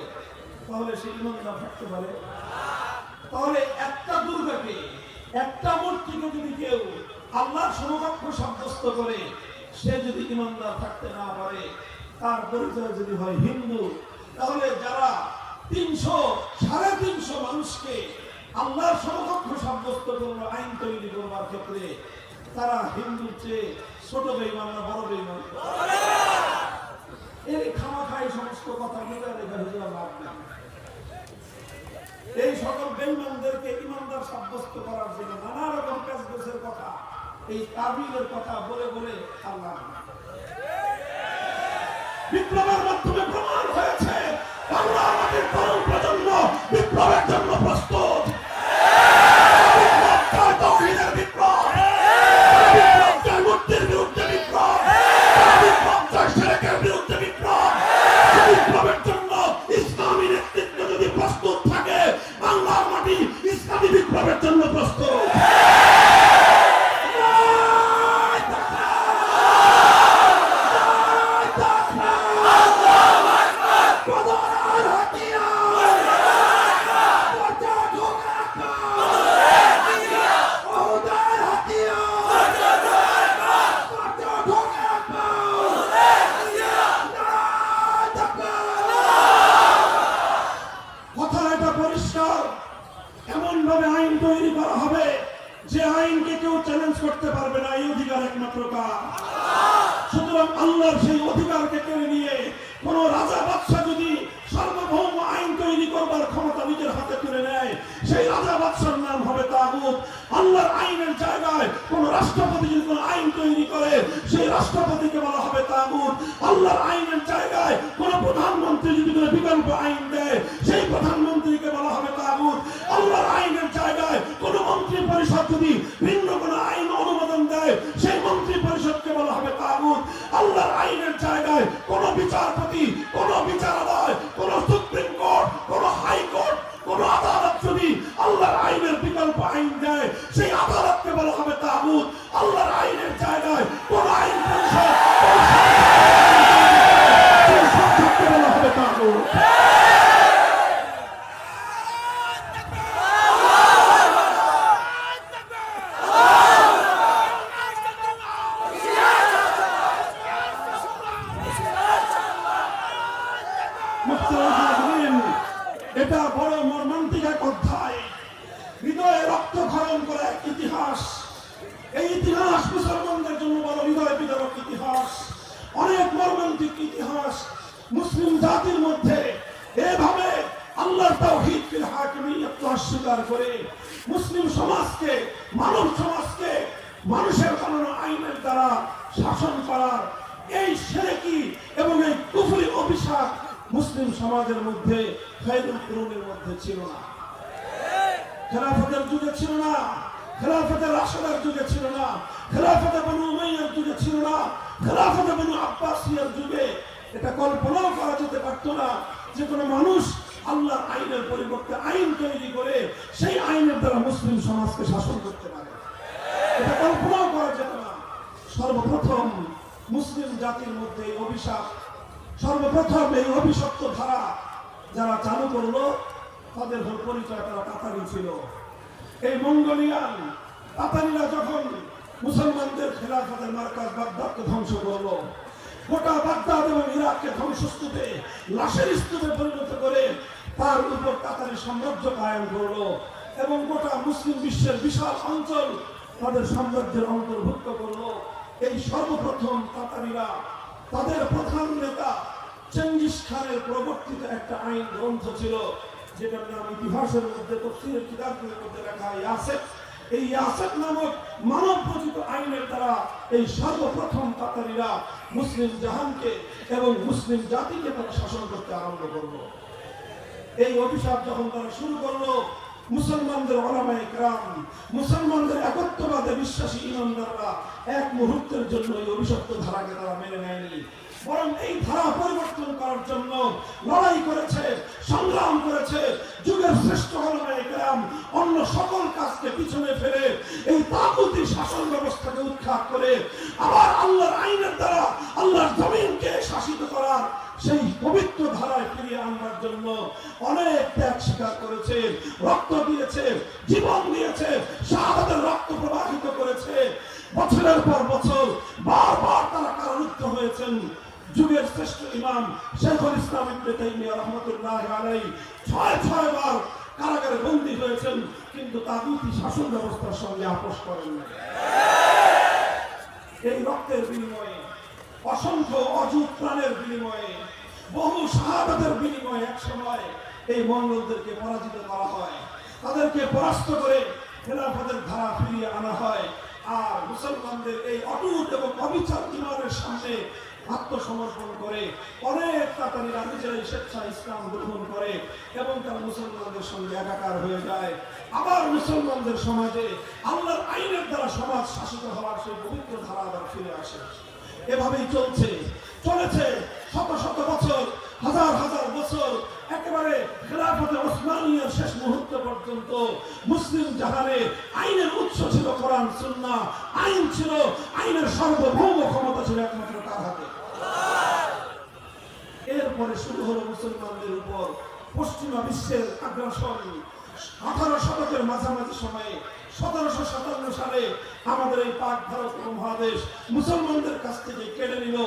তাহলে সে ইমানদার থাকতে পারে? তাহলে একটা দুর্গাকে, একটা মূর্তিকে যদি কেউ আল্লাহর সমকক্ষ সাব্যস্ত করে, সে যদি ইমানদার থাকতে না পারে, তার পরিচয় যদি হয় হিন্দু, তাহলে যারা 300-350 মানুষকে আল্লাহর সমকক্ষ সাব্যস্ত করলো আইন তৈরি করবার ক্ষেত্রে, তারা হিন্দুর চেয়ে ছোট বেঈমান না বড় বেঈমান? এই খামাখাই সমস্ত কথা মেনে রেখে হুজুরা লাভ নেই। এই সকল বেঈমানদেরকে ইমানদার সাব্যস্ত করার জন্য নানা রকম পেশগোছের কথা, এই তাবিলের কথা বলে বলে আল্লাহ বিপ্লবের মাধ্যমে প্রমাণ হয়েছে বাংলার মাটির তরুণ প্রজন্ম বিপ্লবের জন্য প্রস্তুত। বিপ্লব চায় তাওহীদের বিপ্লব, বিপ্লব চায় মূর্তির বিরুদ্ধে বিপ্লব, বিপ্লব চায় শিরকের বিরুদ্ধে বিপ্লব। বিপ্লবের জন্য ইসলামী নেতৃত্ব যদি প্রস্তুত থাকে, বাংলার মাটি ইসলামী বিপ্লবের জন্য প্রস্তুত। করতে পারবে না, এই অধিকার একমাত্র কার? সুতরাং আল্লাহর সেই অধিকারকে কেড়ে নিয়ে কোন রাজা বাদশা যদি সার্বভৌম আইন তৈরি করবার ক্ষমতা নিজের হাতে তুলে নেয়, সেই রাজা বাদশার নাম হবে তাগুত। আল্লাহর আইনের জায়গায় কোন রাষ্ট্রপতি যদি কোন আইন তৈরি করে, সেই রাষ্ট্রপতিকে বলা হবে তাগুত। আল্লাহর আইনের জায়গায় কোন প্রধানমন্ত্রী যদি কোন বিকল্প আইন দেয়, সেই প্রধানমন্ত্রীকে বলা হবে তাগুত। আল্লাহর আইনের জায়গায় কোন মন্ত্রী পরিষদ যদি ভিন্ন কোন আইন অনুমোদন দেয়, সেই মন্ত্রী পরিষদকে বলা হবে তাগুত। আল্লাহর আইনের জায়গায় কোন বিচারপতি, কোন বিচারালয়, কোন সুপ্রিম কোর্ট, কোন হাইকোর্ট, কোন আদালত যদি আল্লাহর আইনের বিকল্প আইন দেয়, সেই আদালতকে বলা হবে তাগুত। আল্লাহর আইনের জায়গায় কোন আইন পরিষদ বলা হবে তাগুত। এটা বড় মর্মান্তিক এক অধ্যায়, হৃদয়ে রক্তক্ষরণ করা এক ইতিহাস। এই ইতিহাস মুসলমানদের জন্য বড় হৃদয় বিদারক ইতিহাস, অনেক মর্মান্তিক ইতিহাস। মুসলিম জাতির মধ্যে এভাবে আল্লাহর তাওহীদ ফিল হাকিমিয়্যাত অস্বীকার করে মুসলিম সমাজকে, মানব সমাজকে মানুষের বানানো আইনের দ্বারা শাসন করার এই শিরকি এবং এই কুফরি অভিশাপ মুসলিম সমাজের মধ্যে খায়রুল কুরুনের মধ্যে ছিল না। খেলাফতের যুগে ছিল না, খেলাফতের রাশিদার যুগে ছিল না, খেলাফতে বনু উমাইয়ার যুগে ছিল না, খেলাফতে বনু আব্বাসিয়ার যুগে এটা কল্পনাও করা যেতে পারত না যে কোনো মানুষ আল্লাহর আইনের পরিবর্তে আইন তৈরি করে সেই আইনের দ্বারা মুসলিম সমাজকে শাসন করতে পারে। এটা কল্পনাও করা যেত না। সর্বপ্রথম মুসলিম জাতির মধ্যে এই অভিশাপ, সর্বপ্রথম এই অভিশপ্ত ধারা যারা চালু করলো, তাদের পরিচয় তারা তাতারি ছিল। এই মঙ্গোলিয়ান তাতারিরা যখন মুসলমানদের খেলাফতের মার্কাজ বাগদাদকে ধ্বংস করলো, গোটা বাগদাদ এবং ইরাককে ধ্বংসস্তূপে, লাশের স্তূপে পরিণত করে তার উপর তাতারি সাম্রাজ্য কায়েম করলো এবং গোটা মুসলিম বিশ্বের বিশাল অঞ্চল তাদের সাম্রাজ্যের অন্তর্ভুক্ত করলো। এই সর্বপ্রথম তাতারিরা তাদের প্রধান নেতা চেঙ্গিস খানের প্রবর্তিত একটা আইন গ্রন্থ ছিল, যেটার নাম ইতিহাসের মধ্যে তফসিরের কিতাবগুলোর মধ্যে লেখা ইয়াসেক। এই ইয়াসেক নামক মানব রচিত আইনের দ্বারা এই সর্বপ্রথম তাতারিরা মুসলিম জাহানকে এবং মুসলিম জাতিকে তারা শাসন করতে আরম্ভ করলো। এই অভিশাপ যখন তারা শুরু করলো, মুসলমানদের ওলামায়ে কেরাম, মুসলমানদের একত্ববাদে বিশ্বাসী ইমানদাররা এক মুহূর্তের জন্য এই অভিশপ্ত ধারাকে তারা মেনে নেয়নি, বরং এই ধারা পরিবর্তন করার জন্য লড়াই করেছে, সংগ্রাম করেছে। যুগের শ্রেষ্ঠ ওলামায়ে কেরাম অন্য সকল কাজকে পিছনে ফেলে এই তাগুতি শাসন ব্যবস্থাকে উৎখাত করে আবার আল্লাহর আইনের দ্বারা আল্লাহর জমিনকে শাসিত করার সেই পবিত্র ধারায় ফিরিয়ে আনবার জন্য অনেক ত্যাগ স্বীকার করেছে, রক্ত দিয়েছে, জীবন দিয়েছে, শাহাদাতের রক্ত প্রবাহিত করেছে। বছরের পর বছর বারবার তারা কারারুদ্ধ হয়েছেন। যুগের শ্রেষ্ঠ ইমাম শেখুল ইসলাম ইবনে তাইমিয়া রাহমাতুল্লাহি আলাইহি ৬ বার কারাগারে বন্দী হয়েছেন, কিন্তু তাগুতি শাসন ব্যবস্থার সঙ্গে আপোষ করেন না। এই রক্তের বিনিময়ে, অসংখ্য অযুত প্রাণের বিনিময়ে, বহু শাহাদাতের বিনিময়ে একসময় এই মঙ্গলদেরকে পরাজিত করা হয়, তাদেরকে পরাস্ত করে খেলাফতের ধারা ফিরিয়ে আনা হয়। আর মুসলমানদের এই অটুট এবং অবিচার ইমানের সামনে আত্মসমর্পণ করে অনেক তাতারিরা নিজেরাই স্বেচ্ছা ইসলাম গ্রহণ করে এবং তারা মুসলমানদের সঙ্গে একাকার হয়ে যায়। আবার মুসলমানদের সমাজে আল্লাহর আইনের দ্বারা সমাজ শাসিত হওয়ার সেই পবিত্র ধারা আবার ফিরে আসে। এভাবেই চলেছে শত শত বছর, হাজার হাজার বছর, একেবারে খেলাফতে ওসমানিয়ার শেষ মুহূর্ত পর্যন্ত মুসলিম জাহানে আইনের উৎস ছিল কোরআন সুন্নাহ। আইন ছিল, আইনের সার্বভৌম ক্ষমতা ছিল একমাত্র তার হাতে। এরপরে শুরু হলো মুসলমানদের উপর পশ্চিমা বিশ্বের আগ্রাসন। 18 শতকের মাঝামাঝি সময়ে 1757 সালে আমাদের এই পাক ভারত উপমহাদেশ মুসলমানদের কাছ থেকে কেড়ে নিল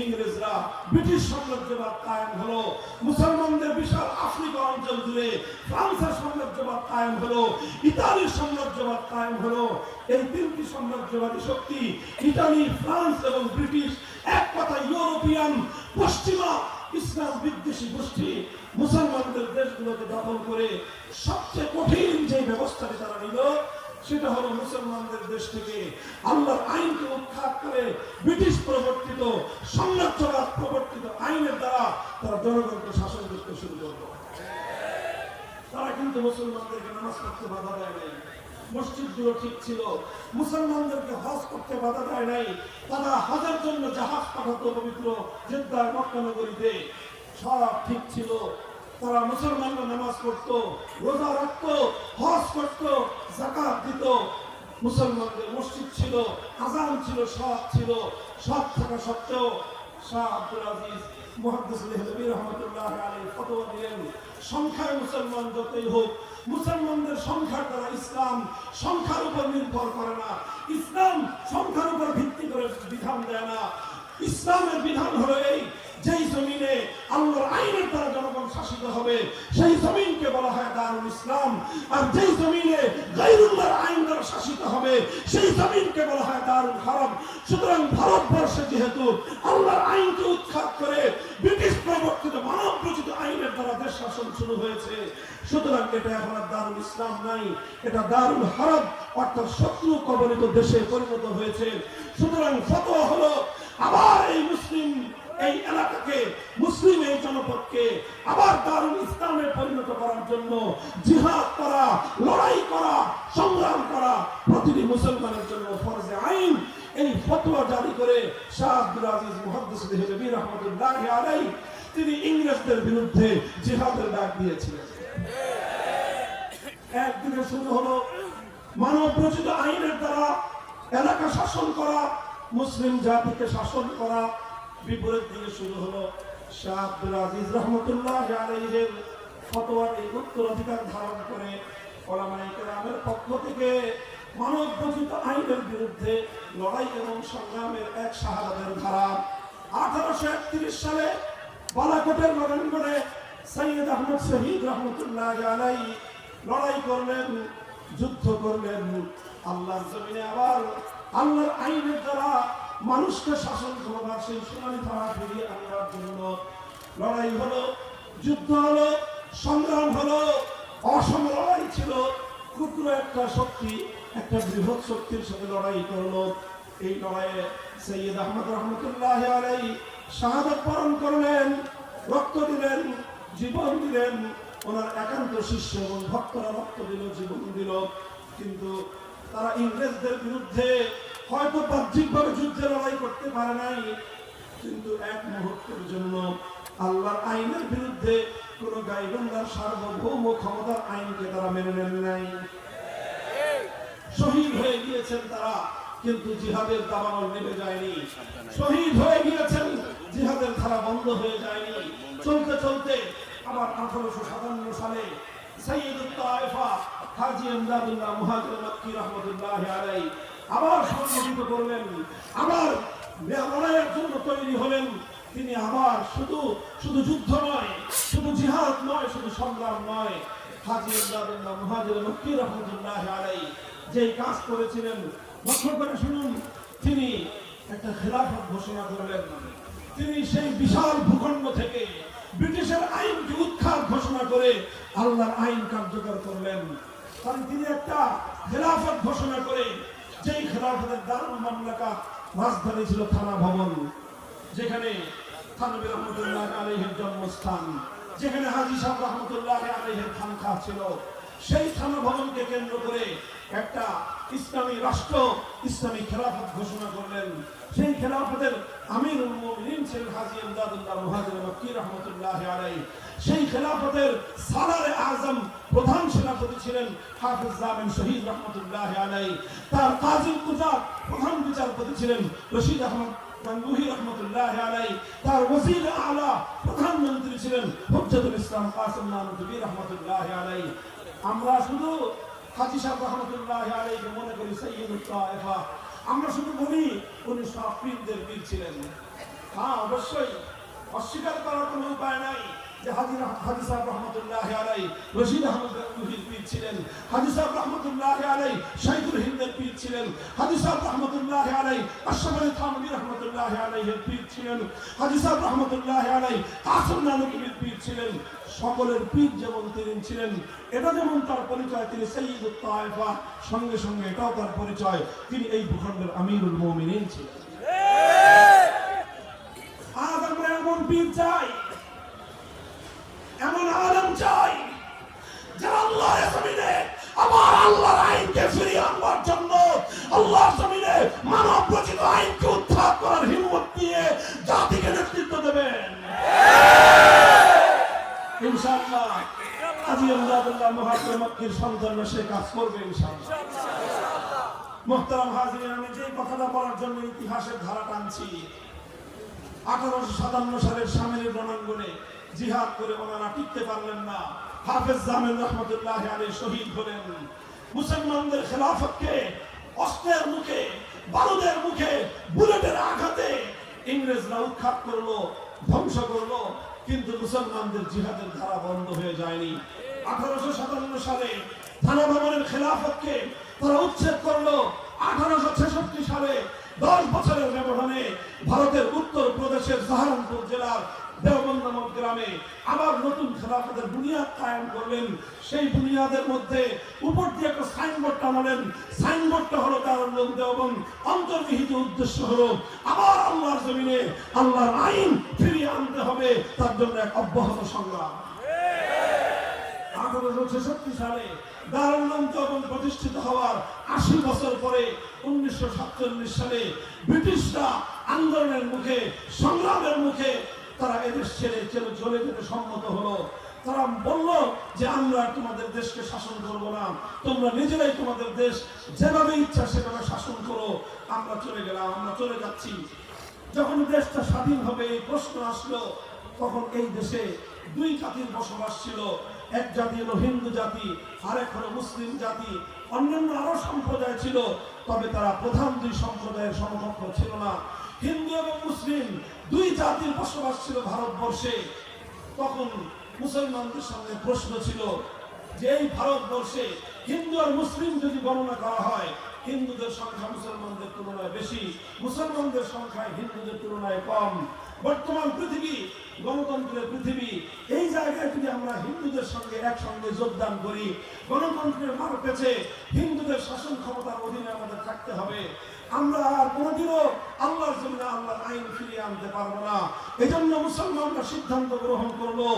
ইংরেজরা। ব্রিটিশ সাম্রাজ্যবাদ কায়েম হলো। মুসলমানদের বিশাল আফ্রিকা অঞ্চল জুড়ে ফ্রান্সের সাম্রাজ্যবাদ কায়েম হলো, ইতালির সাম্রাজ্যবাদ কায়েম হলো। এই তিনটি সাম্রাজ্যবাদী শক্তি, ইতালি, ফ্রান্স এবং ব্রিটিশ, এক কথা ইউরোপিয়ান পশ্চিমা ইসলাম বিদ্বেষী গোষ্ঠী মুসলমানদের দেশগুলোকে দখল করে সবচেয়ে কঠিন যে ব্যবস্থাটি তারা নিল, সেটা হলো মুসলমানদের দেশ থেকে আল্লাহর আইনকে উৎখাত করে ব্রিটিশ প্রবর্তিত, সাম্রাজ্যবাদ প্রবর্তিত আইনের দ্বারা তারা জনগণকে শাসন করতে শুরু করলো। তারা কিন্তু মুসলমানদেরকে নামাজ পড়তে বাধা দেয় নাই, মসজিদগুলো ঠিক ছিল, মুসলমানদেরকে হজ করতে বাধা দেয় নাই, তারা হজের জন্য জাহাজ পাঠাতো পবিত্র জেদ্দাহ মক্কা নগরীতে, সব ঠিক ছিল। তারা মুসলমানরা নামাজ পড়তো, রোজা রাখতো, হজ করতো, যাকাত দিত। মুসলমানদের মসজিদ ছিল, আযান ছিল, সব ছিল। সব থাকা সত্ত্বেও শাহ আব্দুল আজিজ মুহাদ্দিস দেহলভী রাহমাতুল্লাহি আলাইহি ফতোয়া দিলেন, সংখ্যায় মুসলমান যতই হোক, মুসলমানদের সংখ্যার দ্বারা ইসলাম সংখ্যার উপর নির্ভর করে না, ইসলাম সংখ্যার উপর ভিত্তি করে বিধান দেয় না। ইসলামের বিধান হলো এই, যেই জমিনে আল্লাহর আইনের দ্বারা জনগণ শাসিত হবে সেই জমিনকে বলা হয় দারুল ইসলাম, আর যেই জমিনে গায়রুল্লাহর আইন দ্বারা শাসিত হবে সেই জমিনকে বলা হয় দারুল হারাম। সুতরাং ভারতবর্ষে যেহেতু আল্লাহর আইনকে উৎখাত করে ব্রিটিশ প্রবর্তিত মানব রচিত আইনের দ্বারা দেশ শাসন শুরু হয়েছে, সুতরাং এটা এখন আর দারুল ইসলাম নাই, এটা দারুল হারাম, অর্থাৎ শত্রু কবলিত দেশে পরিণত হয়েছে। সুতরাং ফতোয়া হলো আবার এই মুসলিম এই এলাকাকে, মুসলিম এই জনপদকে আবার দারুল ইসলামে পরিণত করার জন্য জিহাদ করা, লড়াই করা, সংগ্রাম করা প্রতিটি মুসলমানের জন্য ফরজে আইন। এই ফতোয়া জারি করে শাহ আব্দুল আজিজ মুহাদ্দিস দেহলভী রাহমাতুল্লাহি আলাইহি তিনি ইংরেজদের বিরুদ্ধে জিহাদের ডাক দিয়েছিলেন। একদিকে শুরু হলো মানব রচিত আইনের দ্বারা এলাকা শাসন করা, মুসলিম জাতিকে শাসন করা। বিপরীত দিকে শুরু হলো শাহ আব্দুল আজিজ রাহমাতুল্লাহি আলাইহির ফতোয়ার এই উত্তরাধিকার ধারণ করে ওলামায়ে কেরামের পক্ষ থেকে মানব রচিত আইনের বিরুদ্ধে লড়াই এবং সংগ্রামের এক শাহাদাতের ধারা। 1831 সালে বালাকোটের রণাঙ্গনে সৈয়দ আহমদ শহীদ রহমতুল্লাহি আলাইহি লড়াই করলেন, যুদ্ধ করলেন। আল্লাহর জমিনে আবার আল্লাহর আইনের দ্বারা মানুষকে শাসন করবার সেই সোনালী ধারা ফিরিয়ে আনবার জন্য লড়াই হলো, যুদ্ধ হলো, সংগ্রাম হলো, অসম লড়াই ছিল। ক্ষুদ্র একটা শক্তি একটা বৃহৎ শক্তির সাথে লড়াই করলো। এই লড়াইয়ে সৈয়দ আহমদ রহমতুল্লাহ আলাইহি শাহাদাত বরণ করলেন, রক্ত দিলেন, জীবন দিলেন। ওনার একান্ত শিষ্য এবং ভক্তরা রক্ত দিল, জীবন দিল। কিন্তু তারা ইংরেজদের বিরুদ্ধে হয়তো বাহ্যিকভাবে যুদ্ধে লড়াই করতে পারে নাই, কিন্তু এক মুহূর্তের জন্য আল্লাহর আইনের বিরুদ্ধে কোন গাইবান্দার সার্বভৌম ক্ষমতার আইনকে তারা মেনে নেন নাই। শহীদ হয়ে গিয়েছেন তারা, কিন্তু জিহাদের দাবানল নেমে যায়নি। শহীদ হয়ে গিয়েছেন, জিহাদের ধারা বন্ধ হয়ে যায়নি। চলতে চলতে আবার 1857 সালে সাইয়্যিদুত তায়েফা হাজী ইমদাদুল্লাহ মুহাজির মক্কি রাহমাতুল্লাহ আলাইহি আবার সংগঠিত করলেন, আবার লড়াইয়ের জন্য তৈরি হলেন। তিনি আবার শুধু যুদ্ধ নয়, শুধু জিহাদ নয়, শুধু সংগ্রাম নয়, হাজী ইমদাদুল্লাহ মুহাজির মক্কি রাহমাতুল্লাহ আলাইহি যেই কাজ করেছিলেন, লক্ষ্য করে শুনুন। তিনি একটা খেলাফত ঘোষণা করলেন। তিনি সেই বিশাল ভূখণ্ড থেকে ব্রিটিশের আইনকে উৎখাত ঘোষণা করে আল্লাহর আইন কার্যকর করলেন। কারণ তিনি একটা খেলাফত ঘোষণা করে, যেই খেলাফতের দারুল মামলাকা রাজধানী ছিল থানা ভবন, যেখানে থানবী রহমতুল্লাহ আলাইহির জন্মস্থান, যেখানে হাজী সাহেব রহমতুল্লাহ আলাইহির খানকা ছিল। সেই থানা ভবনকে কেন্দ্র করে একটা ইসলামী রাষ্ট্র, ইসলামী খেলাফত ঘোষণা করলেন। সেই খেলাফতের আমিরুল মুমিনিন ছিলেন হাজী ইমদাদুল্লাহ মুহাজির মক্কি রাহমাতুল্লাহ আলাইহি। সেই খেলাফতের সালারে আযম প্রধান সেনাপতি ছিলেন হাফেজ জামিন শহীদ রাহমাতুল্লাহ আলাইহি। তার কাজী কুযাত প্রধান বিচারপতি ছিলেন রশিদ আহমদ গাঙ্গুহি রাহমাতুল্লাহ আলাইহি। তার ওজির আলা প্রধানমন্ত্রী ছিলেন হুজ্জাতুল ইসলাম কাসিম নানুতুবি রাহমাতুল্লাহ আলাইহি। আমরা শুধু হাজী সাহেব রহমতুল্লাহ আলাইহিকে মনে করি সাইয়্যিদুত তায়েফা, আমরা শুধু বলি উনি সব পীরদের পীর ছিলেন। হ্যাঁ, অবশ্যই অস্বীকার করার কোনো উপায় নাই যে হাজী সাহেব রহমতুল্লাহ আলাইহি রশিদ আহমদ গাঙ্গুহির পীর ছিলেন, হাজী সাহেব রহমতুল্লাহ আলাইহি শাইখুল হিন্দের পীর ছিলেন, হাজী সাহেব রহমতুল্লাহ আলাইহি আশরাফ আলী থানভী রহমতুল্লাহ আলাইহির পীর ছিলেন, হাজী সাহেব রহমতুল্লাহ আলাইহি কাসিম নানুতুবির পীর ছিলেন। সকলের পীর যেমন তিনি ছিলেন, এটা যেমন তার পরিচয় তিনি সাইয়্যিদুত তায়েফা, সঙ্গে সঙ্গে এটাও তার পরিচয় তিনি এই ভূখণ্ডের আমিরুল মুমিনিন ছিলেন। আজ আমরা এমন পীর চাই, এমন আলেম চাই, যারা আল্লাহর জমিনে আবার আল্লাহর আইনকে ফিরিয়ে আনবার জন্য, আল্লাহর জমিনে মানব রচিত আইনকে উদ্ধার করার হিম্মত নিয়ে জাতিকে নেতৃত্ব দেবেন। ইনশাআল্লাহ হাজী ইমদাদুল্লাহ মুহাজির মক্কির সন্তানরা সে কাজ করবে ইনশাআল্লাহ। মুহতারাম হাজিরিন, আমি যে কথাটা বলার জন্য ইতিহাসের ধারা টানছি, 1857 সালের সামেরের রণাঙ্গনে জিহাদ করে ওনারা টিকতে পারলেন না। হাফেজ জামিন রহমতুল্লাহ আলাইহি শহীদ হলেন। মুসলমানদের খেলাফতকে অস্ত্রের মুখে, বারুদের মুখে, বুলেটের আঘাতে ইংরেজরা উৎখাত করলো, ধ্বংস করলো, কিন্তু মুসলমানদের জিহাদের ধারা বন্ধ হয়ে যায়নি। 1857 সালে থানা ভবনের খেলাফতকে তারা উচ্ছেদ করলো। 1866 সালে 10 বছরের ব্যবধানে ভারতের উত্তর প্রদেশের সাহারানপুর জেলার দেওবন্দ নামক গ্রামে আবার নতুন খেলাফতের বুনিয়াদ কায়েম করলেন। সেই বুনিয়াদের মধ্যে উপর দিয়ে একটা সাইনবোর্ড টানালেন। সাইনবোর্ডটা হলো দারুল উলুম দেওবন্দ। অন্তর্নিহিত উদ্দেশ্য হলো আবার আল্লাহর জমিনে আল্লাহর আইন ফিরিয়ে আনতে হবে, তার জন্য এক অব্যাহত সংগ্রাম। 1866 সালে দারুল উলুম দেওবন্দ প্রতিষ্ঠিত হওয়ার 80 বছর পরে 1947 সালে ব্রিটিশরা আন্দোলনের মুখে, সংগ্রামের মুখে তারা এদেশ ছেড়ে চলে যেতে সম্মত হলো। তারা বলল যে আমরা তোমাদের দেশকে শাসন করব না, তোমরা নিজেরাই তোমাদের দেশ যেভাবে ইচ্ছা সেভাবে শাসন করো। আমরা চলে গেলাম, আমরা চলে যাচ্ছি। যখন দেশটা স্বাধীন হবে এই প্রশ্ন আসলো, তখন এই দেশে দুই জাতির বসবাস ছিল। এক জাতি হলো হিন্দু জাতি, আরেক হলো মুসলিম জাতি। অন্যান্য আরো সম্প্রদায় ছিল, তবে তারা প্রধান দুই সম্প্রদায়ের সমকক্ষ ছিল না। হিন্দু এবং মুসলিম দুই জাতির বসবাস ছিল ভারতবর্ষে। তখন মুসলমানদের সামনে প্রশ্ন ছিল যে এই ভারতবর্ষে হিন্দু আর মুসলিম যদি গণনা করা হয়, হিন্দুদের সংখ্যা মুসলমানদের তুলনায় বেশি, মুসলমানদের সংখ্যা হিন্দুদের তুলনায় কম। বর্তমান পৃথিবী গণতন্ত্রের পৃথিবী, এই জায়গায় যদি আমরা হিন্দুদের সঙ্গে একসঙ্গে যোগদান করি, গণতন্ত্রের মার পেছে হিন্দুদের শাসন ক্ষমতার অধীনে আমাদের থাকতে হবে, আমরা আর কোনোদিনও আল্লাহর জমিনে আল্লাহর আইন ফিরিয়ে আনতে পারবো না। এজন্য মুসলমানরা সিদ্ধান্ত গ্রহণ করলো,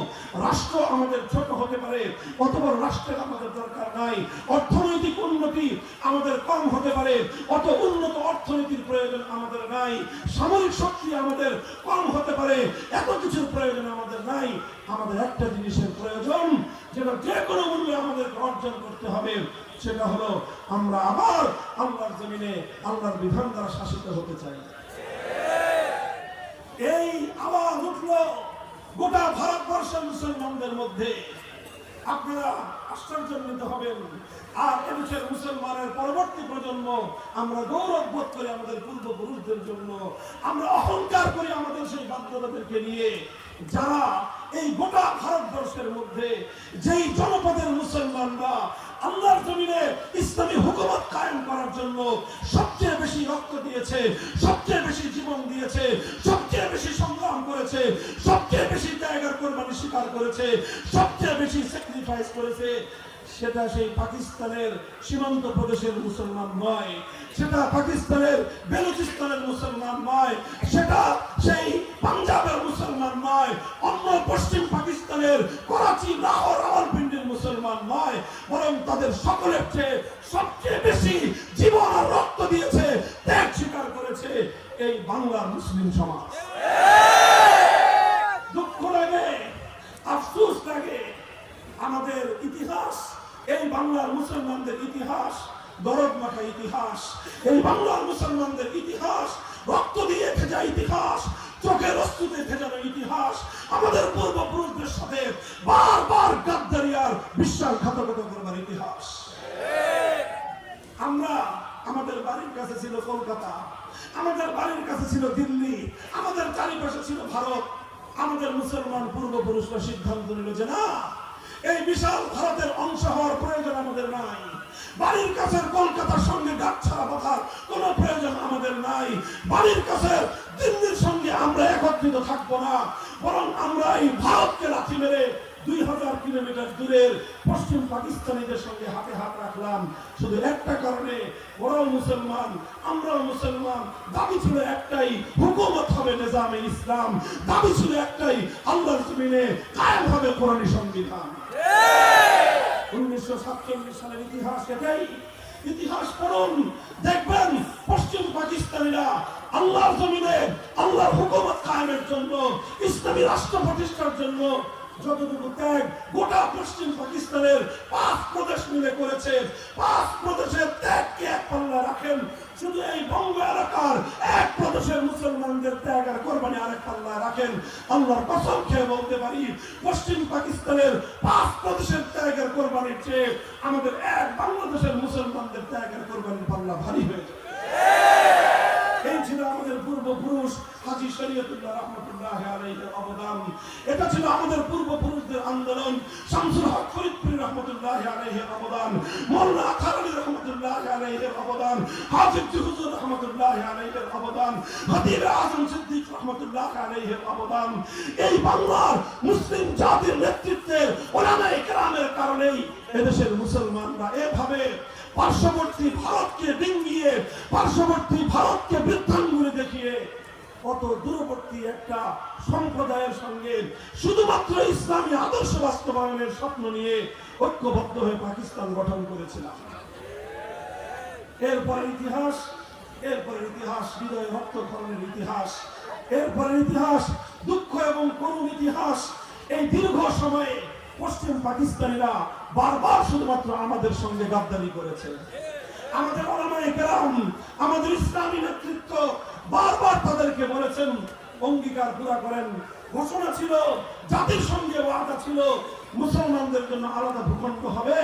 রাষ্ট্র আমাদের ছোট হতে পারে, অত বড় রাষ্ট্রের আমাদের দরকার নাই। অর্থনৈতিক উন্নতি আমাদের কম হতে পারে, অত উন্নত অর্থনীতির প্রয়োজন আমাদের নাই। সামরিক শক্তি আমাদের কম হতে পারে, এত কিছুর প্রয়োজন আমাদের নাই। আমাদের একটা জিনিসের প্রয়োজন, যেটা যে কোনো মূল্যে আমাদের অর্জন করতে হবে, সেটা হলো আমরা আবার আল্লাহর জমিনে আল্লাহর বিধান দ্বারা শাসিত হতে চাই। এই আওয়াজ উঠলো গোটা ভারতবর্ষের মুসলমানদের মধ্যে। আপনারা আশ্চর্যান্বিত হবেন। আর এদেশের মুসলমানের পরবর্তী প্রজন্ম আমরা গৌরব বোধ করি আমাদের পূর্বপুরুষদের জন্য, আমরা অহংকার করি আমাদের সেই বাধ্যতাদেরকে নিয়ে, যারা এই গোটা ভারতবর্ষের মধ্যে যেই জনপদের মুসলমানরা আল্লাহর জমিনে ইসলামী হুকুমত কায়েম করার জন্য সবচেয়ে বেশি রক্ত দিয়েছে, সবচেয়ে বেশি জীবন দিয়েছে, সবচেয়ে বেশি সংগ্রাম করেছে, সবচেয়ে বেশি ত্যাগের কোরবানি স্বীকার করেছে, সবচেয়ে বেশি স্যাক্রিফাইস করেছে, সেটা সেই পাকিস্তানের সীমান্ত প্রদেশের মুসলমান নয়, সেটা পাকিস্তানের বেলুচিস্তানের মুসলমান নয়, সেটা সেই পাঞ্জাবের মুসলমান নয়, অন্য পশ্চিম পাকিস্তানের করাচি, লাহোর, রাওয়ালপিন্ডির মুসলমান নয়, বরং তাদের সকলের চেয়ে সবচেয়ে বেশি জীবন আর রক্ত দিয়েছে, ত্যাগ স্বীকার করেছে এই বাংলার মুসলিম সমাজ। দুঃখ লাগে, আফসোস লাগে, আমাদের ইতিহাস, এই বাংলার মুসলমানদের ইতিহাস দরদ মাখা ইতিহাস, এই বাংলার মুসলমানদের ইতিহাস রক্ত দিয়ে ভেজা ইতিহাস, চোখের অশ্রুতে ভেজানো ইতিহাস, আমাদের পূর্বপুরুষদের সাথে বারবার গাদ্দারি আর বিশ্বাসঘাতকতা করবার ইতিহাস। আমরা, আমাদের বাড়ির কাছে ছিল কলকাতা, আমাদের বাড়ির কাছে ছিল দিল্লি, আমাদের চারিপাশে ছিল ভারত। আমাদের মুসলমান পূর্বপুরুষরা সিদ্ধান্ত নিল যে না, এই বিশাল ভারতের অংশ হওয়ার প্রয়োজন আমাদের নাই, বাড়ির কাছের কলকাতার সঙ্গে গাঁটছড়া বাঁধার কোনো প্রয়োজন আমাদের নাই, বাড়ির কাছের দিল্লির সঙ্গে আমরা একত্রিত থাকবো না, বরং আমরা এই ভারতকে লাথি মেরে 2000 কিলোমিটার দূরের পশ্চিম পাকিস্তানিদের সঙ্গে হাতে হাত রাখলাম শুধু একটা কারণে, ওরাও মুসলমান, আমরাও মুসলমান, দাবি ছিল একটাই, হুকুমত হবে নিজামে ইসলাম, দাবি ছিল একটাই, আল্লাহর জমিনে কায়েম হবে কোরআনী সংবিধান। 1947 সালের ইতিহাস এটাই। ইতিহাস পড়ুন, দেখবেন পশ্চিম পাকিস্তানিরা আল্লাহর জমিনে আল্লাহর হুকুমত কায়েমের জন্য, ইসলামী রাষ্ট্র প্রতিষ্ঠার জন্য যতটুকু ত্যাগ গোটা পশ্চিম পাকিস্তানের 5 প্রদেশ মিলে করেছে, 5 প্রদেশের ত্যাগকে এক পাল্লায় রাখেন, শুধু এই বঙ্গ এলাকার এক প্রদেশের মুসলমানদের ত্যাগ আর কোরবানি আরেক পাল্লায় রাখেন, আল্লাহর কসম খেয়ে বলতে পারি পশ্চিম পাকিস্তানের 5 প্রদেশের ত্যাগের কোরবানির চেয়ে আমাদের এক বাংলাদেশের মুসলমানদের ত্যাগের কোরবানির পাল্লা ভারী হয়ে যায়। এই ছিল আমাদের পূর্বপুরুষ হাজী শরীয়তুল্লাহ রহমতুল্লাহ আলাইহির অবদান, এটা ছিল আমাদের পূর্বপুরুষদের আন্দোলন, শামসুল হক ফরিদপুরি রহমতুল্লাহ আলাইহির অবদান, মাওলানা আখতার আলী রহমতুল্লাহ আলাইহির অবদান, হাফিজ হুজুর রহমতুল্লাহ আলাইহির অবদান, খতিব আজম সিদ্দিক রহমতুল্লাহ আলাইহির অবদান। এই বাংলার মুসলিম জাতির নেতৃত্বের উলামায়ে কেরামের কারণেই এদেশের মুসলমানরা এভাবে পার্শ্ববর্তী ভারতকে ডিঙ্গিয়ে, পার্শ্ববর্তী ভারতকে বৃদ্ধাঙ্গুলি দেখিয়ে কত দূরবর্তী একটা সম্প্রদায়ের সঙ্গে শুধুমাত্র ইসলামী আদর্শ বাস্তবায়নের স্বপ্ন নিয়ে ঐক্যবদ্ধ হয়ে পাকিস্তান গঠন করেছিলাম। এরপরের ইতিহাস, এরপরের ইতিহাস হৃদয় রক্তক্ষরণের ইতিহাস, এরপরের ইতিহাস দুঃখ এবং করুণ ইতিহাস। এই দীর্ঘ সময়ে পশ্চিম পাকিস্তানিরা বারবার শুধুমাত্র আমাদের সঙ্গে গাদ্দারি করেছে। আমাদের উলামায়ে কেরাম, আমাদের ইসলামী নেতৃত্ব বারবার তাদেরকে বলেছেন অঙ্গীকার পুরা করেন। ঘোষণা ছিল, জাতির সঙ্গে ওয়াদা ছিল, মুসলমানদের জন্য আলাদা ভূখণ্ড হবে,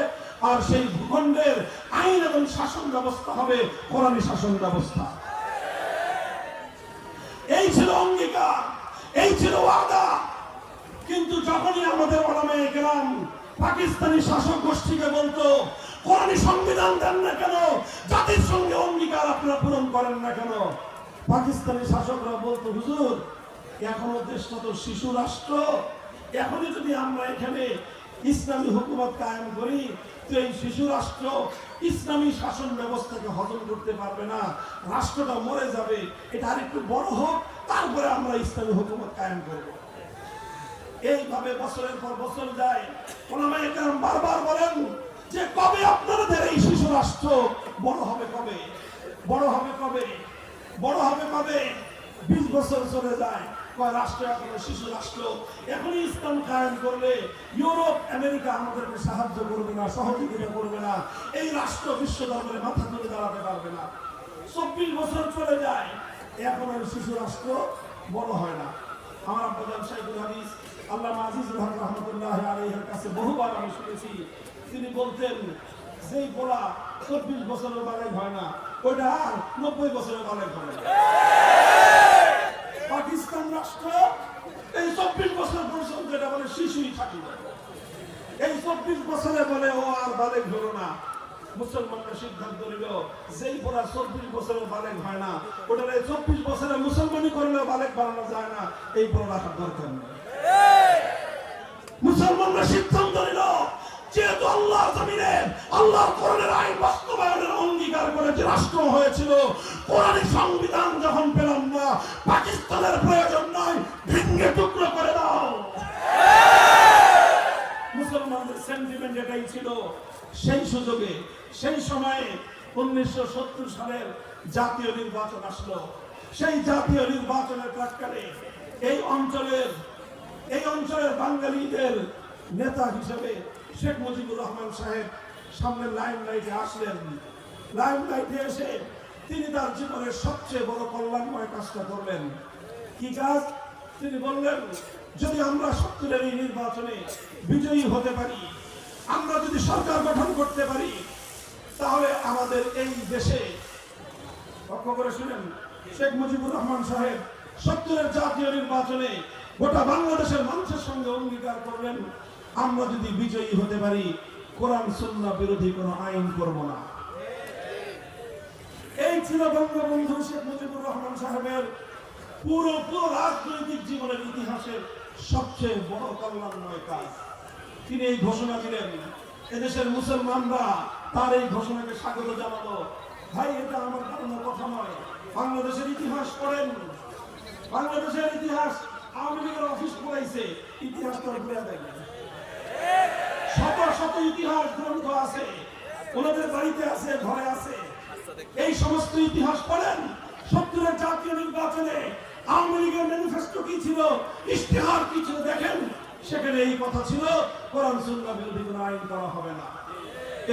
আর সেই ভূখণ্ডের আইন এবং শাসন ব্যবস্থা হবে কোরআনী শাসন ব্যবস্থা। এই ছিল অঙ্গীকার, এই ছিল ওয়াদা। কিন্তু যখনই আমাদের উলামায়ে কেরাম পাকিস্তানি শাসক গোষ্ঠীকে বলতো কোরআনী সংবিধান দেন না কেন? জাতির সঙ্গে অঙ্গীকার আপনারা পূরণ করেন না কেন? পাকিস্তানি শাসকরা বলতো, হুজুর এখনো দেশটা তো শিশু রাষ্ট্র, এখনই যদি আমরা এখানে ইসলামী হুকুমত কায়েম করি তো এই শিশু রাষ্ট্র ইসলামী শাসন ব্যবস্থাকে হজম করতে পারবে না, রাষ্ট্রটা মরে যাবে, এটা আর একটু বড় হোক তারপরে আমরা ইসলামী হুকুমত কায়েম করব। এইভাবে বছরের পর বছর যায়। ওলামায়ে কেরাম বারবার বলেন যে কবে আপনাদের এই শিশু রাষ্ট্র বড় হবে, কবে বড় হবে, কবে বড় হবে, কবে? 20 বছর চলে যায়, রাষ্ট্র এখনো শিশু রাষ্ট্র। এখনই ইসলাম কায়েম করলে ইউরোপ আমেরিকা আমাদেরকে সাহায্য করবে না, সহযোগিতা করবে না, এই রাষ্ট্র বিশ্ব দরবারে মাথা তুলে দাঁড়াতে পারবে না। 24 বছর চলে যায়, এখন আর শিশু রাষ্ট্র বড় হয় না। আমার আব্বাজান শাইখুল হাদিস আল্লামা আজিজুল হক রাহমাতুল্লাহ আলাইহির কাছে বহুবার আমি শুনেছি, তিনি বলতেন যেই পোলা 24 বছরের বালেগ হয় না, ওইটা আর 90 বছরের বালেগ হয় না। পাকিস্তান রাষ্ট্র এই 24 বছর পর্যন্ত এটা বলে শিশুই থাকবে, এই 24 বছরে বলে ও আর বালেগ হলো না। মুসলমানরা সিদ্ধান্ত নিল যেই পোলা 24 বছরের বালেগ হয় না, ওটা 24 বছরে মুসলমানি করলেও বালেগ বানানো যায় না, এই পোলা রাখার দরকার নেই। মুসলমানরা সিদ্ধান্ত নিল যেহেতু আল্লাহর জমিনে আল্লাহর কোরআনের আইন বাস্তবায়নের অঙ্গীকার করে যে রাষ্ট্র হয়েছিল, কোরআনী সংবিধান যখন পেলাম না, পাকিস্তানের প্রয়োজন নয়, ভেঙে টুকরো করে দাও। মুসলমানদের সেন্টিমেন্ট এটাই ছিল। সেই সুযোগে সেই সময়ে 1970 সালের জাতীয় নির্বাচন আসলো। সেই জাতীয় নির্বাচনের প্রাক্কালে এই অঞ্চলের বাঙালিদের নেতা হিসেবে শেখ মুজিবুর রহমান সাহেব সামনে লাইমলাইটে আসলেন। লাইমলাইটে এসে তিনি তার জীবনের সবচেয়ে বড় কল্যাণময় কাজটা করলেন। কি কাজ? তিনি বললেন, যদি আমরা 70-এর এই নির্বাচনে বিজয়ী হতে পারি, আমরা যদি সরকার গঠন করতে পারি, তাহলে আমাদের এই দেশে, লক্ষ্য করে শুনেন, শেখ মুজিবুর রহমান সাহেব 70-এর জাতীয় নির্বাচনে গোটা বাংলাদেশের মানুষের সঙ্গে অঙ্গীকার করলেন, আমরা যদি বিজয়ী হতে পারি, কোরআন সুন্নাহ বিরোধী কোনো আইন করব না। এই ছিল বঙ্গবন্ধু শেখ মুজিবুর রহমান সাহেবের পুরো রাজনৈতিক জীবনের ইতিহাসের সবচেয়ে বড় কল্যাণময় কাজ। তিনি এই ঘোষণা দিলেন, এদেশের মুসলমানরা তার এই ঘোষণাকে স্বাগত জানালো। ভাই, এটা আমার বানানো কথা নয়, বাংলাদেশের ইতিহাস পড়েন, বাংলাদেশের ইতিহাস। আওয়ামী লীগের অফিস পড়াইছে, ইতিহাস তো ঘুরে দেখেন, শত শত ইতিহাস গ্রন্থ আছে, ওনাদের বাড়িতে আছে, ঘরে আছে। এই সমস্ত ইতিহাস পড়েন। 70-এর জাতীয় নির্বাচনে আওয়ামী লীগের ম্যানিফেস্টো কি ছিল, ইশতেহার কি ছিল, দেখেন সেখানে এই কথা ছিল, কোরআন সুন্নাহ বিরোধী কোনো আইন করা হবে না।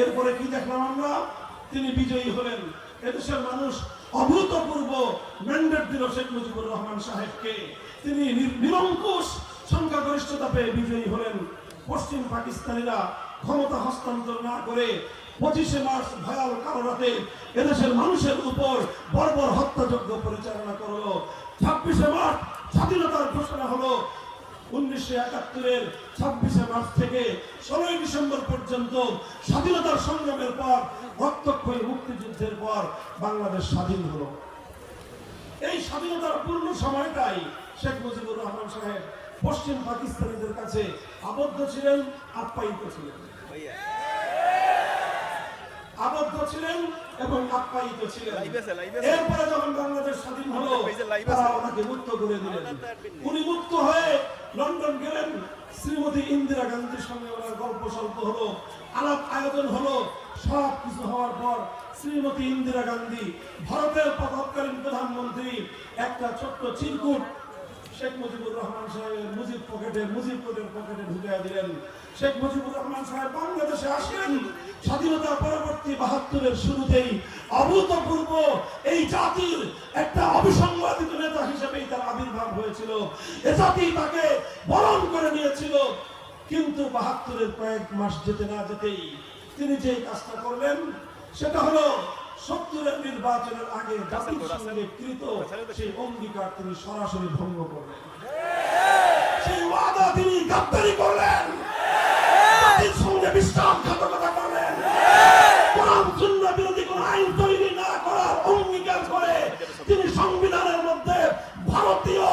এরপরে কি দেখলাম আমরা? তিনি বিজয়ী হলেন। এদেশের মানুষ অভূতপূর্ব ম্যান্ডেট দিল শেখ মুজিবুর রহমান সাহেবকে। তিনি নিরঙ্কুশ সংখ্যাগরিষ্ঠতা পেয়ে বিজয়ী হলেন। পশ্চিম পাকিস্তানিরা ক্ষমতা হস্তান্তর না করে 25শে মার্চ ভয়াল কালো রাতে এদেশের মানুষের উপর বর্বর হত্যাযজ্ঞ পরিচালনা করলো। 26শে মার্চ স্বাধীনতার ঘোষণা হলো। 1971-এর 26শে মার্চ থেকে 16ই ডিসেম্বর পর্যন্ত স্বাধীনতার সংগ্রামের পর, রক্তক্ষয়ী মুক্তিযুদ্ধের পর বাংলাদেশ স্বাধীন হলো। এই স্বাধীনতার পূর্ণ সময়টাই শেখ মুজিবুর রহমান সাহেব পশ্চিম পাকিস্তানিদের কাছে আবদ্ধ ছিলেন, আপ্যায়িত ছিলেন, আবদ্ধ ছিলেন এবং আপ্যায়িত ছিলেন। এরপরে যখন বাংলাদেশ স্বাধীন হলো, তারা ওনাকে মুক্ত করে দিলেন। উনি মুক্ত হয়ে লন্ডন গেলেন। শ্রীমতী ইন্দিরা গান্ধীর সঙ্গে ওনার গল্প স্বল্প হলো, আলাপ আয়োজন হলো। সব কিছু হওয়ার পর শ্রীমতী ইন্দিরা গান্ধী, ভারতের তৎকালীন প্রধানমন্ত্রী, একটা ছোট্ট চিরকুট শেখ মুজিবুর রহমান সাহেবের মুজিব কোটের পকেটে ঢুকিয়ে দিলেন। শেখ মুজিবুর রহমান সাহেব বাংলাদেশে আসলেন। স্বাধীনতা পরবর্তী 72-এর শুরুতেই অভূতপূর্ব এই জাতির একটা অবিসংবাদিত নেতা হিসেবেই তার আবির্ভাব হয়েছিল। এ জাতি তাকে বরণ করে নিয়েছিল। কিন্তু 72-এর কয়েক মাস যেতে না যেতেই তিনি যে কাজটা করলেন, সেটা হলো 70-এর নির্বাচনের আগে জাতির সঙ্গে কৃত সেই অঙ্গীকার তিনি সরাসরি ভঙ্গ করলেন। সেই ওয়াদা তিনি গাদ্দারি করলেন, জাতির সঙ্গে বিশ্বাসঘাতকতা করলেন। কোরআন সুন্নাহ বিরোধী কোন আইন তৈরি না করার অঙ্গীকার করে তিনি সংবিধানের মধ্যে ভারতীয়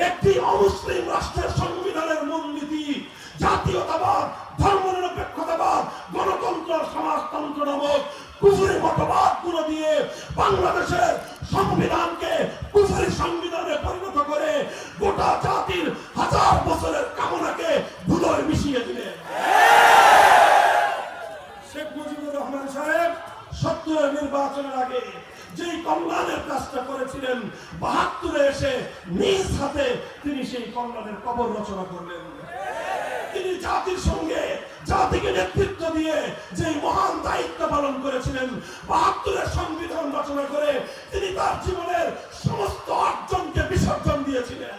একটি অমুসলিম রাষ্ট্রের সংবিধানের মূলনীতি জাতীয়তাবাদ, ধর্মনিরপেক্ষতাবাদ, গণতন্ত্র, সমাজতন্ত্র নামক কুফরি মতবাদগুলো দিয়ে বাংলাদেশের সংবিধানকে কুফরি সংবিধানে পরিণত করে গোটা জাতির হাজার বছরের কামনাকে ধুলোয় মিশিয়ে দিলেন। শেখ মুজিবুর রহমান সাহেব ৭০ নির্বাচনের আগে যেই কল্যাণের কাজটা করেছিলেন ৭২ এসে নিজ হাতে তিনি সেই কল্যাণের কবর রচনা করলেন। তিনি জাতির সঙ্গে জাতিকে নেতৃত্ব দিয়ে যে মহান দায়িত্ব পালন করেছিলেন ৭২ সংবিধান রচনা করে তিনি তার জীবনের সমস্ত অর্জনকে বিসর্জন দিয়েছিলেন।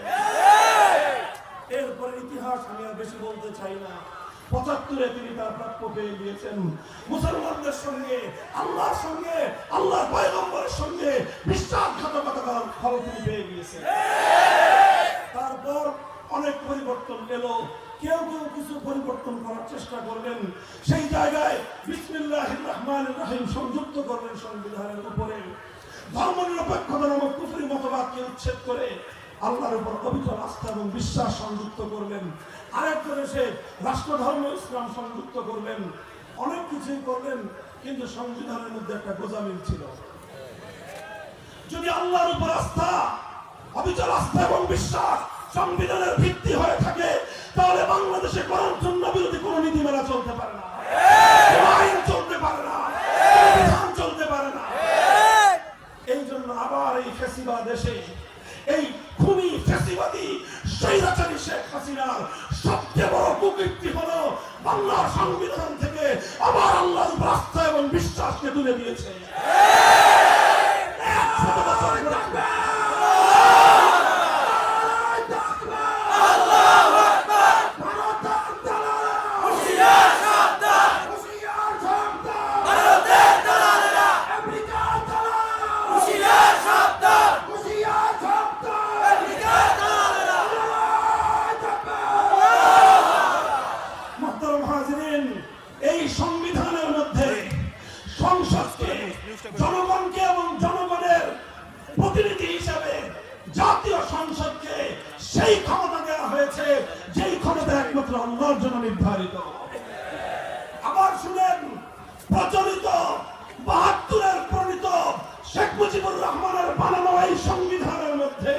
এরপরে ইতিহাস আমি আর বেশি বলতে চাই না। ৭৫ তিনি তার প্রাপ্য পেয়ে গিয়েছেন। মুসলমানদের সঙ্গে আল্লাহর সঙ্গে আল্লাহর পয়গম্বরের সঙ্গে বিশ্বাসঘাতকতার ফল তিনি পেয়ে গিয়েছেন। তারপর অনেক পরিবর্তন এলো, কেউ কেউ কিছু পরিবর্তন করার চেষ্টা করলেন, সেই জায়গায় বিসমিল্লাহির রহমানির রহিম সংযুক্ত করলেন সংবিধানের উপরে। ধর্মনিরপেক্ষতা নামক কুফরি মতবাদকে উচ্ছেদ করে আল্লাহর উপর অবিচল আস্থা এবং বিশ্বাস সংযুক্ত করলেন। আরেকজন এসে রাষ্ট্রধর্ম ইসলাম সংযুক্ত করলেন। অনেক কিছুই করলেন, কিন্তু সংবিধানের মধ্যে একটা গোজামিল ছিল। যদি আল্লাহর উপর আস্থা, অবিচল আস্থা এবং বিশ্বাস সংবিধানের ভিত্তি হয়ে থাকে, তাহলে বাংলাদেশে কোরআন সুন্নাহ বিরোধী কোন নীতিমালা চলতে পারে না, আইন চলতে পারে না, বিধান চলতে পারে না। এই জন্য আবার এই ফ্যাসিবাদ দেশে এই খুনি ফ্যাসিবাদী স্বৈরাচারী শেখ হাসিনার সবচেয়ে বড় কুকীর্তি হলো বাংলার সংবিধান থেকে আবার আল্লাহর উপর আস্থা এবং বিশ্বাসকে তুলে দিয়েছে। এই সংবিধানের মধ্যে সংসদকে জনগণকে এবং জনগণের প্রতিনিধি হিসাবে জাতীয় সংসদকে সেই ক্ষমতা দেওয়া হয়েছে যেই ক্ষমতা একমাত্র আল্লাহর জন্য নির্ধারিত। আবার শুনেন, প্রচলিত ৭২ প্রণীত শেখ মুজিবুর রহমানের বানানো এই সংবিধানের মধ্যে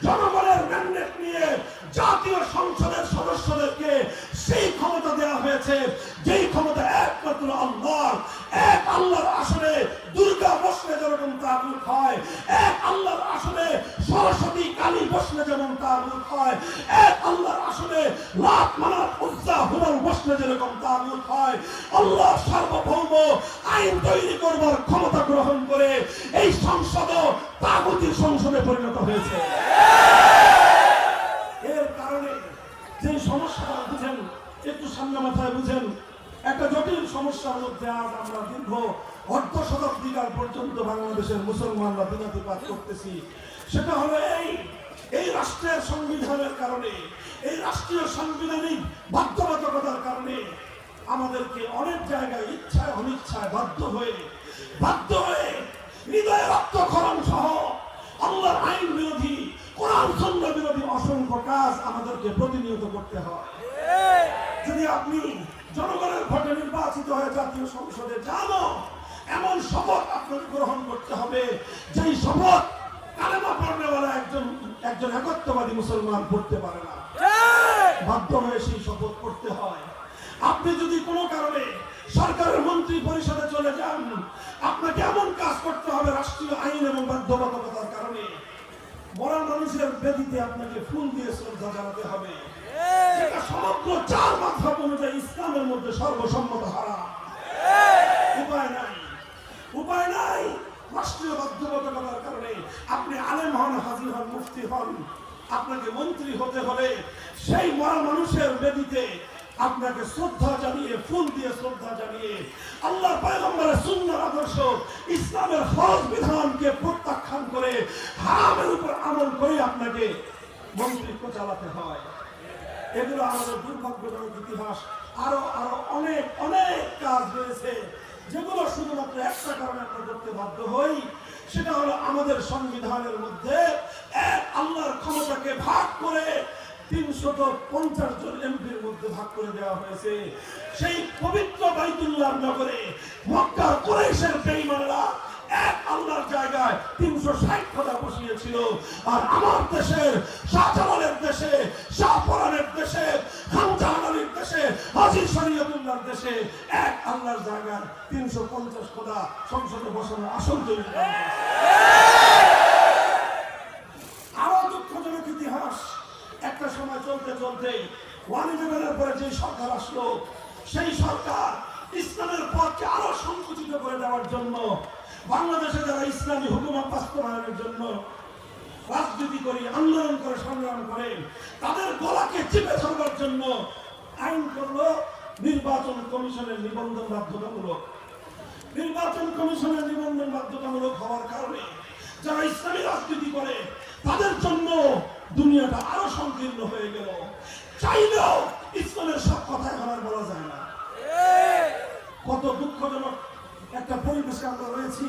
জনগণের ম্যান্ডেট নিয়ে জাতীয় সংসদের সদস্যদেরকে সেই ক্ষমতা দেওয়া হয়েছে যেই ক্ষমতা একমাত্র আল্লাহ। এক আল্লাহর আসনে দুর্গা বসলে যেরকম তাগুত হয়, এক আল্লাহর আসনে সরস্বতী কালী বসলে যেমন তাগুত হয়, এক আল্লাহর আসনে লাত মানাত উজ্জা হুবল বসলে যেরকম তাগুত হয়, আল্লাহ সার্বভৌম আইন তৈরি করবার ক্ষমতা গ্রহণ করে এই সংসদ তাগুতির সংসদে পরিণত হয়েছে। এর কারণে যে সমস্যাটা বুঝেন, একটু সামনে মাথায় বুঝেন, একটা জটিল সমস্যার মধ্যে আজ আমরা দীর্ঘ অর্ধ শতাব্দীকাল পর্যন্ত বাংলাদেশের মুসলমানরা দিনাতিপাত করতেছি। সেটা হলো এই রাষ্ট্রের সংবিধানের কারণে, এই রাষ্ট্রীয় সাংবিধানিক বাধ্যবাধকতার কারণে আমাদেরকে অনেক জায়গায় ইচ্ছায় অনিচ্ছায় বাধ্য হয়ে হৃদয়ে রক্তক্ষরণ সহ আল্লাহর আইন বিরোধী, কোরআন সুন্নাহ বিরোধী অসংখ্য কাজ আমাদেরকে প্রতিনিয়ত করতে হয়। যদি আপনি জনগণের ভোটে নির্বাচিত হয়ে জাতীয় সংসদে যান, এমন শপথ আপনাকে গ্রহণ করতে হবে যেই শপথ কালেমা পড়নেওয়ালা একজন একত্ববাদী মুসলমান পড়তে পারে না। বাধ্য হয়ে সেই শপথ করতে হয়। আপনি যদি কোনো কারণে সরকারের মন্ত্রী পরিষদে চলে যান, আপনাকে এমন কাজ করতে হবে রাষ্ট্রীয় আইন এবং বাধ্যবাধকতার কারণে মরা মানুষের বেদিতে আপনাকে ফুল দিয়ে শ্রদ্ধা জানাতে হবে। এটা সমগ্র ৪ মাযহাব অনুযায়ী ইসলামের মধ্যে সর্বসম্মত হারাম। উপায় নাই। রাষ্ট্রীয় বাধ্যবাধকতার কারণে আপনি আলেম হন, হাজী হন, মুফতি হন, আপনাকে মন্ত্রী হতে হলে সেই মরা মানুষের বেদিতে আপনাকে শ্রদ্ধা জানিয়ে, ফুল দিয়ে শ্রদ্ধা জানিয়ে আল্লাহর পয়গম্বরের সুন্নাহর আদর্শ, ইসলামের ফরজ বিধানকে প্রত্যাখ্যান করে হারামের উপর আমল করে আপনাকে মন্ত্রিত্ব চালাতে হয়। এগুলো আমাদের দুর্ভাগ্যজনক ইতিহাস। আরো অনেক কাজ রয়েছে যেগুলো শুধুমাত্র একটা কারণে আমরা করতে বাধ্য হই, সেটা হলো আমাদের সংবিধানের মধ্যে এক আল্লাহর ক্ষমতাকে ভাগ করে 350 জন এমপির মধ্যে ভাগ করে দেওয়া হয়েছে। সেই পবিত্র বাইতুল্লাহ নগরে মক্কার কুরাইশের বেঈমানরা এক আল্লাহর জায়গায় 360 খোদা বসিয়েছিল। আর আমার দেশের শাহজালালের দেশে, শাহপরানের দেশে, খানজাহান আলীর দেশে, হাজী শরীয়তুল্লাহর দেশে এক আল্লাহর জায়গায় 350 খোদা সংসদে বসানোর আসল তৈরি করা হয়েছে। আরো দুঃখজনক ইতিহাস, একটা সময় চলতে চলতেই 1/11-এর পরে যে সরকার আসলো, সেই সরকার ইসলামের পথকে আরো সংকুচিত করে দেওয়ার জন্য বাংলাদেশে যারা ইসলামী হুকুমত বাস্তবায়নের জন্য রাজনীতি করে, আন্দোলন করে, সংগ্রাম করে, তাদের গলাকে চেপে ধরবার জন্য আইন করলো নির্বাচন কমিশনের নিবন্ধন বাধ্যতামূলক। নির্বাচন কমিশনের নিবন্ধন বাধ্যতামূলক হওয়ার কারণে যারা ইসলামী রাজনীতি করে তাদের জন্য দুনিয়াটা আরো সংকীর্ণ হয়ে গেল। চাইলেও ইসলামের সব কথা এখন আর বলা যায় না। কত দুঃখজনক একটা পরিবেশে আমরা রয়েছি,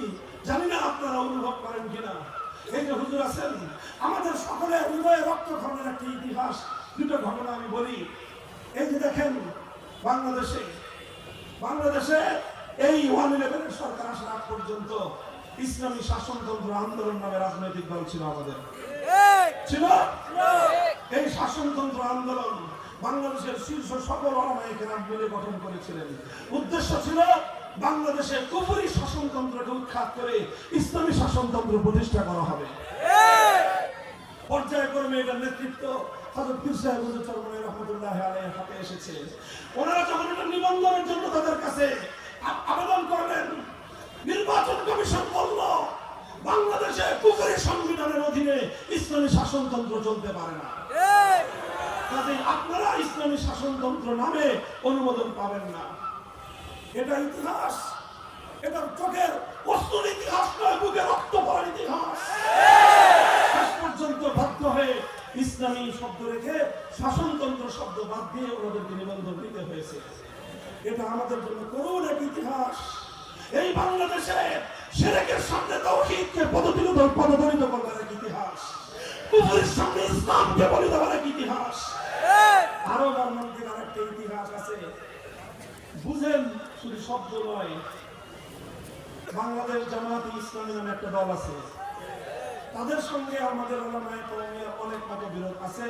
জানি না আপনারা অনুভব করেন কিনা। এই যে হুজুর আছেন, আমাদের সকলের হৃদয়ে রক্তক্ষরণের একটা ইতিহাস, দুটো ঘটনা আমি বলি। এই যে দেখেন, বাংলাদেশে এই 1/11-এর সরকার আসার আগ পর্যন্ত ইসলামী শাসনতন্ত্র আন্দোলন নামে রাজনৈতিক দল ছিল আমাদের, ছিল। এই শাসনতন্ত্র আন্দোলন বাংলাদেশের শীর্ষ সকল ওলামায়ে কেরাম মিলে গঠন করেছিলেন। উদ্দেশ্য ছিল বাংলাদেশে কুফরি শাসনতন্ত্রকে উৎখাত করে ইসলামী শাসনতন্ত্র প্রতিষ্ঠা করা হবে। পর্যায়ক্রমে এটার নেতৃত্ব হযরত পীর সাহেব হুজুর চরমনাই রহমাতুল্লাহি আলাইহির হাতে এসেছে। ওনারা যখন এটা নিবন্ধনের জন্য তাদের কাছে আবেদন করলেন, নির্বাচন কমিশন বলল বাংলাদেশে কুফরি সংবিধানের অধীনে ইসলামী শাসনতন্ত্র চলতে পারে না, কাজেই আপনারা ইসলামী শাসনতন্ত্র নামে অনুমোদন পাবেন না। এটা ইতিহাস, এটা চোখের অস্ত্রের ইতিহাস নয়, বুকে রক্ত পড়ার ইতিহাস। শেষ পর্যন্ত বাধ্য হয়ে ইসলামী শব্দ রেখে শাসনতন্ত্র শব্দ বাদ দিয়ে ওনাদেরকে নিবন্ধন দিতে হয়েছে। এটা আমাদের জন্য করুণ এক ইতিহাস। এই বাংলাদেশে শিরকের সামনে তাওহীদকে পদদলিত করবার এক ইতিহাস, কুফরের সামনে ইসলামকে বলি দেওয়ার এক ইতিহাস। আরো মর্মান্তিক আরেকটা ইতিহাস আছে, বুঝেন, শুধু শব্দ নয়। বাংলাদেশ জামায়াতে ইসলামী নামে একটা দল আছে, তাদের সঙ্গে আমাদের ওলামায়ে কেরামের অনেক মতবিরোধ আছে।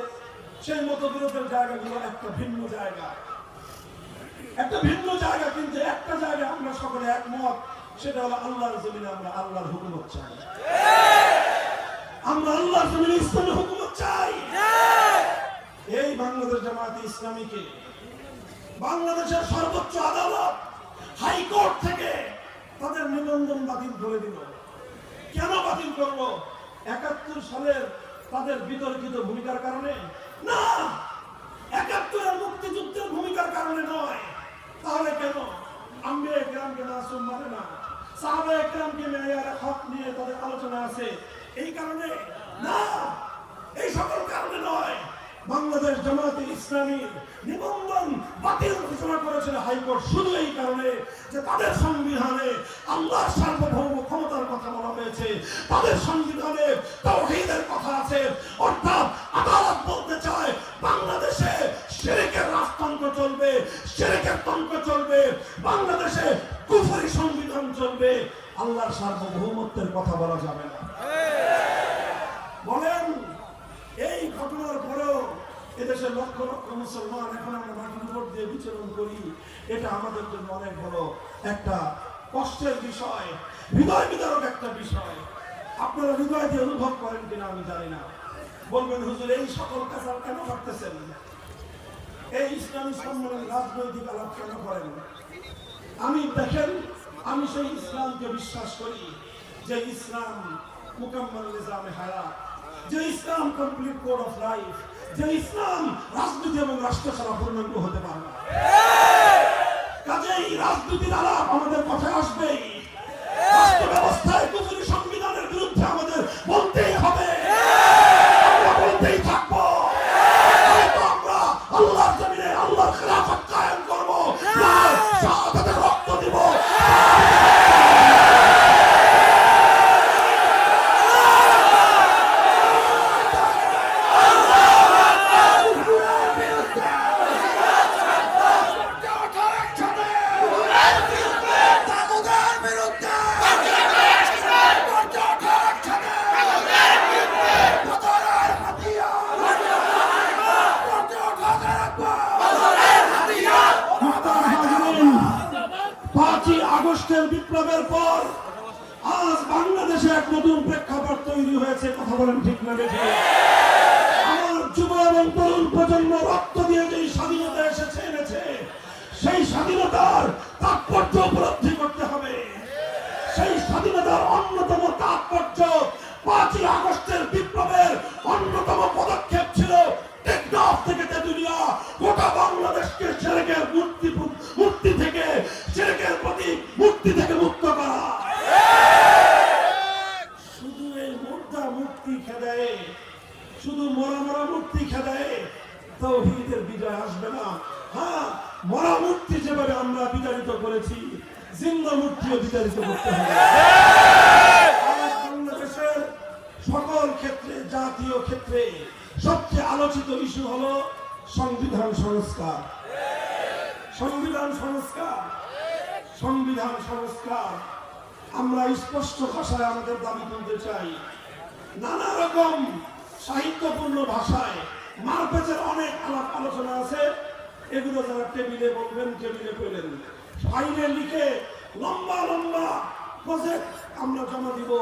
সেই মতবিরোধের জায়গাগুলো একটা ভিন্ন জায়গা, কিন্তু একটা জায়গায় আমরা সকলে একমত, সেটা হলো আল্লাহর জমিনে আমরা আল্লাহর হুকুমত চাই। আমরা আল্লাহর জমিনে ইসলামের হুকুমত চাই। এই বাংলাদেশ জামায়াতে ইসলামীকে বাংলাদেশের সর্বোচ্চ আদালত হাইকোর্ট থেকে তাদের নিবন্ধন বাতিল করে দিল। কেন বাতিল করলো? ৭১ সালের তাদের বিতর্কিত ভূমিকার কারণে না, ৭১-এর মুক্তিযুদ্ধের ভূমিকার কারণে নয়। তাহলে কেন? আম্বিয়া কেরামকে মাসুম মানে না, সাহাবায়ে কেরামকে মেয়ারে হক নিয়ে তাদের আলোচনা আছে, এই কারণে না, এই সকল কারণে নয়। বাংলাদেশ জামায়াতে ইসলামীর নিবন্ধন বাতিল ঘোষণা করেছিল হাইকোর্ট শুধু এই কারণে যে তাদের সংবিধানে আল্লাহর সার্বভৌম ক্ষমতার কথা বলা হয়েছে, তাদের সংবিধানে তাওহীদের কথা আছে। অর্থাৎ আদালত বলতে চায় বাংলাদেশে শিরকের রাজতন্ত্র চলবে, শিরকের তন্ত্র চলবে, বাংলাদেশে কুফরি সংবিধান চলবে, আল্লাহর সার্বভৌমত্বের কথা বলা যাবে না। বলেন, এই ঘটনার পরেও এদেশের লক্ষ লক্ষ মুসলমান এখন আমরা মাটির উপর দিয়ে বিচরণ করি, এটা আমাদের জন্য অনেক বড় একটা কষ্টের বিষয়, হৃদয় বিদারক একটা বিষয়। আপনারা হৃদয় দিয়ে অনুভব করেন কিনা আমি জানি না। বলবেন, হুজুর এই সকল কাজ কেন করতেছেন? এই ইসলামী সম্মেলন রাজনৈতিক আলাপ কেন করেন? আমি দেখেন, আমি সেই ইসলামকে বিশ্বাস করি যে ইসলাম মুকাম্মাল নিজামে হায়াত, যে ইসলাম কমপ্লিট কোড অফ লাইফ, যে ইসলাম রাজনীতি এবং রাষ্ট্র ছাড়া পূর্ণাঙ্গ হতে পারে না। কাজেই রাজনীতির আলাপ আমাদের কথায় আসবেই, রাষ্ট্র ব্যবস্থায় কুফরি সংবিধানের বিরুদ্ধে আমাদের বলতেই হবে, আমরা বলতেই থাকবো। আমরা আল্লাহর জমিনে আল্লাহর খেলাফত কায়েম করবো, শাহাদাতের রক্ত দিব। আগস্টের বিপ্লবের পর আজ বাংলাদেশে এক নতুন প্রেক্ষাপট তৈরি হয়েছে। কথা বলেন ঠিক না বেঠিক? আমার যুব এবং তরুণ প্রজন্ম রক্ত দিয়ে যে স্বাধীনতা এনেছে, সেই স্বাধীনতার তাৎপর্য উপলব্ধি করতে হবে। সেই স্বাধীনতার অন্যতম তাৎপর্য 5ই আগস্টের বিপ্লবের অন্যতম পদক্ষেপ ছিল টেকনাফ থেকে তেতুলিয়া গোটা বাংলাদেশকে শিরকের মূর্তি থেকে, শিরকের প্রতি মূর্তি থেকে মুক্ত করা। শুধু এই মুর্দা মূর্তি খেদায়ে, শুধু মরা মরা মূর্তি খেদায়ে তাওহীদের বিজয় আসবে না। হ্যাঁ, মরা মূর্তি যেভাবে আমরা বিতাড়িত করেছি, জিন্দা মূর্তিও বিতাড়িত করতে হবে। বাংলাদেশের সকল ক্ষেত্রে, জাতীয় ক্ষেত্রে সবচেয়ে আলোচিত ইস্যু হলো সংবিধান সংস্কার। সংবিধান সংস্কার, সংবিধান সংস্কার। আমরা স্পষ্ট ভাষায় আমাদের দাবি তুলতে চাই। নানা রকম সাহিত্যপূর্ণ ভাষায় মারপেচের অনেক আলাপ আলোচনা আছে। এগুলো যারা টেবিলে বলবেন, টেবিলে পেলেন, ফাইলে লিখে লম্বা লম্বা প্রজেক্ট আমরা জমা দিব,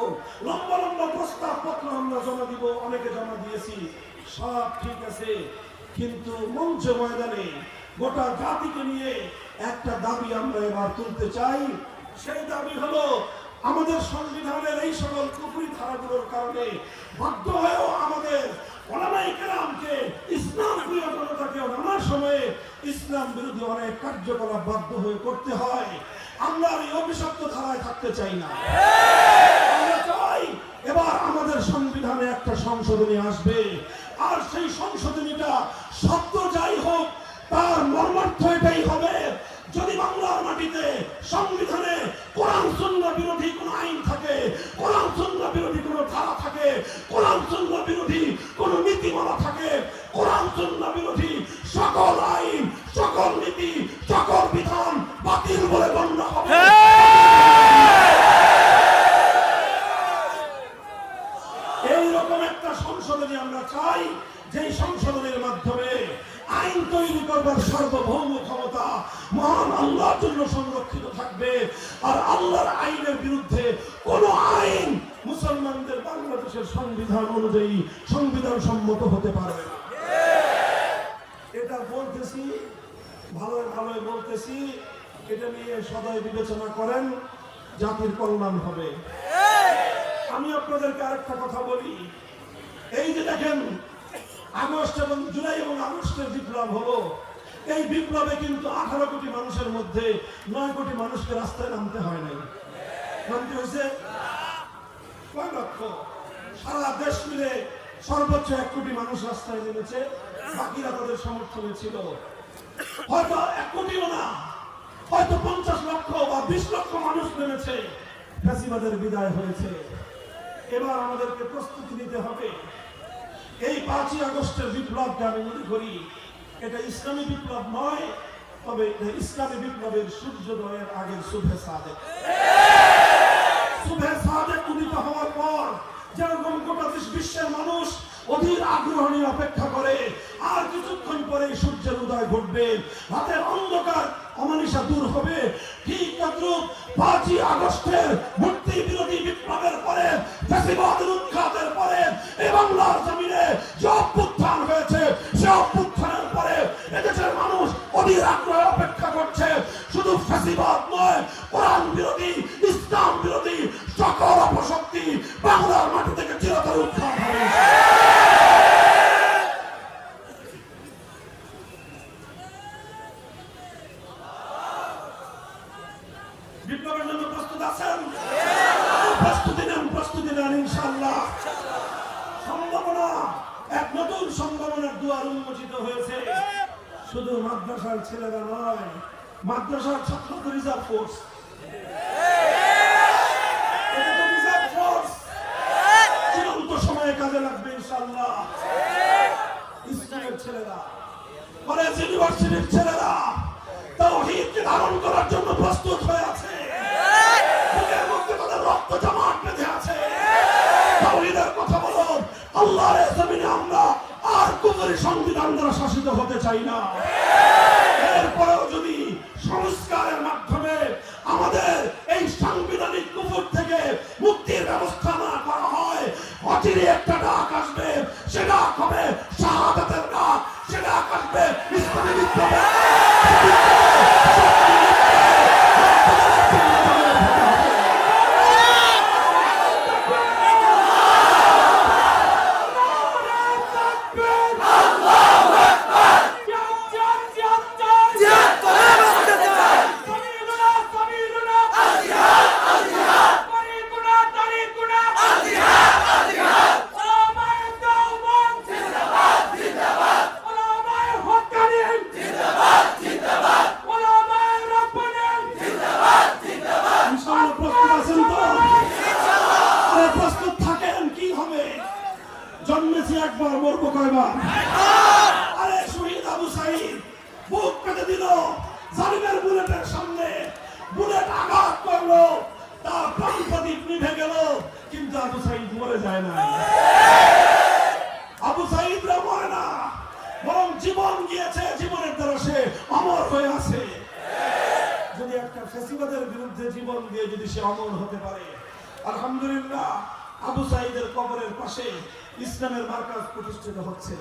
লম্বা লম্বা প্রস্তাব পত্র আমরা জমা দিব, অনেকে জমা দিয়েছি, সব ঠিক আছে। কিন্তু মঞ্চ ময়দানে গোটা জাতিকে নিয়ে একটা দাবি আমরা এবার তুলতে চাই। সেই দাবি হলো, আমাদের সংবিধানের এই সকল কুফরি ধারাগুলোর কারণে বাধ্য হয়েও আমাদের ওলামায়ে কেরামকে, ইসলাম প্রিয় জনতাকে নানা সময়ে ইসলাম বিরোধী অনেক কার্যকলাপ বাধ্য হয়ে করতে হয়। আমরা এই অভিশপ্ত ধারায় থাকতে চাই না। আমরা চাই এবার আমাদের সংবিধানে একটা সংশোধনী আসবে, আর সেই সংশোধনীটা শব্দ যাই হোক তার মর্মার্থ এটাই হবে, যদি বাংলার মাটিতে সংবিধানে কোরআন সুন্নাহ বিরোধী কোন আইন থাকে, কোরআন সুন্নাহ বিরোধী কোন ধারা থাকে, কোরআন সুন্নাহ বিরোধী কোন নীতিমালা থাকে, কোরআন সুন্নাহ বিরোধী সকল আইন, সকল নীতি, সকল বিধান বাতিল বলে গণ্য হবে। এইরকম একটা সংশোধনী আমরা চাই, যেই সংশোধনের মাধ্যমে আইন তৈরি করবার সার্বভৌম ক্ষমতা মহান আল্লাহর জন্য সংরক্ষিত থাকবে, আর আল্লাহর আইনের বিরুদ্ধে কোন আইন মুসলমানদের বাংলাদেশের সংবিধান অনুযায়ী সংবিধান সম্মত হতে পারবে না। এটা বলতেছি, ভালো ভালো বলতেছি, এটা নিয়ে সদয় বিবেচনা করেন, জাতির কল্যাণ হবে। আমি আপনাদেরকে আরেকটা কথা বলি, এই যে দেখেন আগস্ট এবং জুলাই এবং আগস্টের বিপ্লব হলো, এই বিপ্লবে কিন্তু 18 কোটি মানুষের মধ্যে 9 কোটি মানুষকে রাস্তায় নামতে হয় নাই। নামতে হয়েছে কয় লক্ষ? সারা দেশ মিলে সর্বোচ্চ 1 কোটি মানুষ রাস্তায় নেমেছে, বাকিরা তাদের সমর্থনে ছিল। হয়তো 1 কোটিও না, হয়তো 50 লক্ষ বা 20 লক্ষ মানুষ নেমেছে, ফ্যাসিবাদের বিদায় হয়েছে। এবার আমাদেরকে প্রস্তুতি নিতে হবে। এই 5ই আগস্টের বিপ্লবকে আমি মনে করি এটা ইসলামী বিপ্লব নয়, তবে ইসলামী বিপ্লবের সূর্যোদয়ের আগের সুবহে সাদেক। সুবহে সাদেক উদিত হওয়ার পর যেরকম গোটা বিশ্বের মানুষ অধীর আগ্রহ নিয়ে অপেক্ষা করে, আর কিছুক্ষণ পরে সূর্যের উদয় ঘটবে, রাতের অন্ধকার অমানিসা দূর হবে, ঠিক তদ্রুপ 5ই আগস্টের মুক্তি বিরোধী বিপ্লবের পরে, ফ্যাসিবাদের উৎখাতের পরে এই বাংলার জমিনে যে অভ্যুত্থান হয়েছে, সে অভ্যুত্থানের পরে এদেশের মানুষ অধীর আগ্রহে অপেক্ষা করছে শুধু ফ্যাসিবাদ নয়, কোরআন বিরোধী, ইসলাম বিরোধী সকল অপশক্তি বাংলার মাটি থেকে চিরতরে উৎখাত হবে। বিপ্লবের জন্য প্রস্তুত আছেন? প্রস্তুতি নেন ইনশাআল্লাহ। সম্ভাবনা, এক নতুন সম্ভাবনার দুয়ার উন্মোচিত হয়েছে। শুধু মাদ্রাসার ছেলেরা নয়, মাদ্রাসার ছাত্র তো রিজার্ভ ফোর্স, চূড়ান্ত সময়ে কাজে লাগবে ইনশাআল্লাহ। স্কুলের ছেলেরা, কলেজ ইউনিভার্সিটির ছেলেরা তাওহীদকে ধারণ করার জন্য প্রস্তুত হয়ে আছে, বুকের মধ্যে তাদের রক্ত জমাট বেঁধে আছে। তাওহীদের কথা বলো, আল্লাহর জমিনে আমরা আর কুফরি সংবিধান দ্বারা শাসিত হতে চাই না। এরপরেও যদি সংস্কারের মাধ্যমে আমাদের এই কয়বার? আরে শহীদ আবু সাঈদ বুক পেতে দিল, জালিমের বুলেটের সামনে বুলেট আঘাত করলো, তার প্রাণ প্রদীপ নিভে গেল, কিন্তু আবু সাঈদ মরে যায় না। আবু সাঈদরা মরে না, বরং জীবন গিয়েছে, জীবনের দ্বারা সে অমর হয়ে আছে। যদি একটা ফ্যাসিবাদের বিরুদ্ধে জীবন দিয়ে যদি সে অমর হতে পারে, আলহামদুলিল্লাহ আবু সাঈদের কবরের পাশে ইসলামের মার্কাজ প্রতিষ্ঠিত হচ্ছে।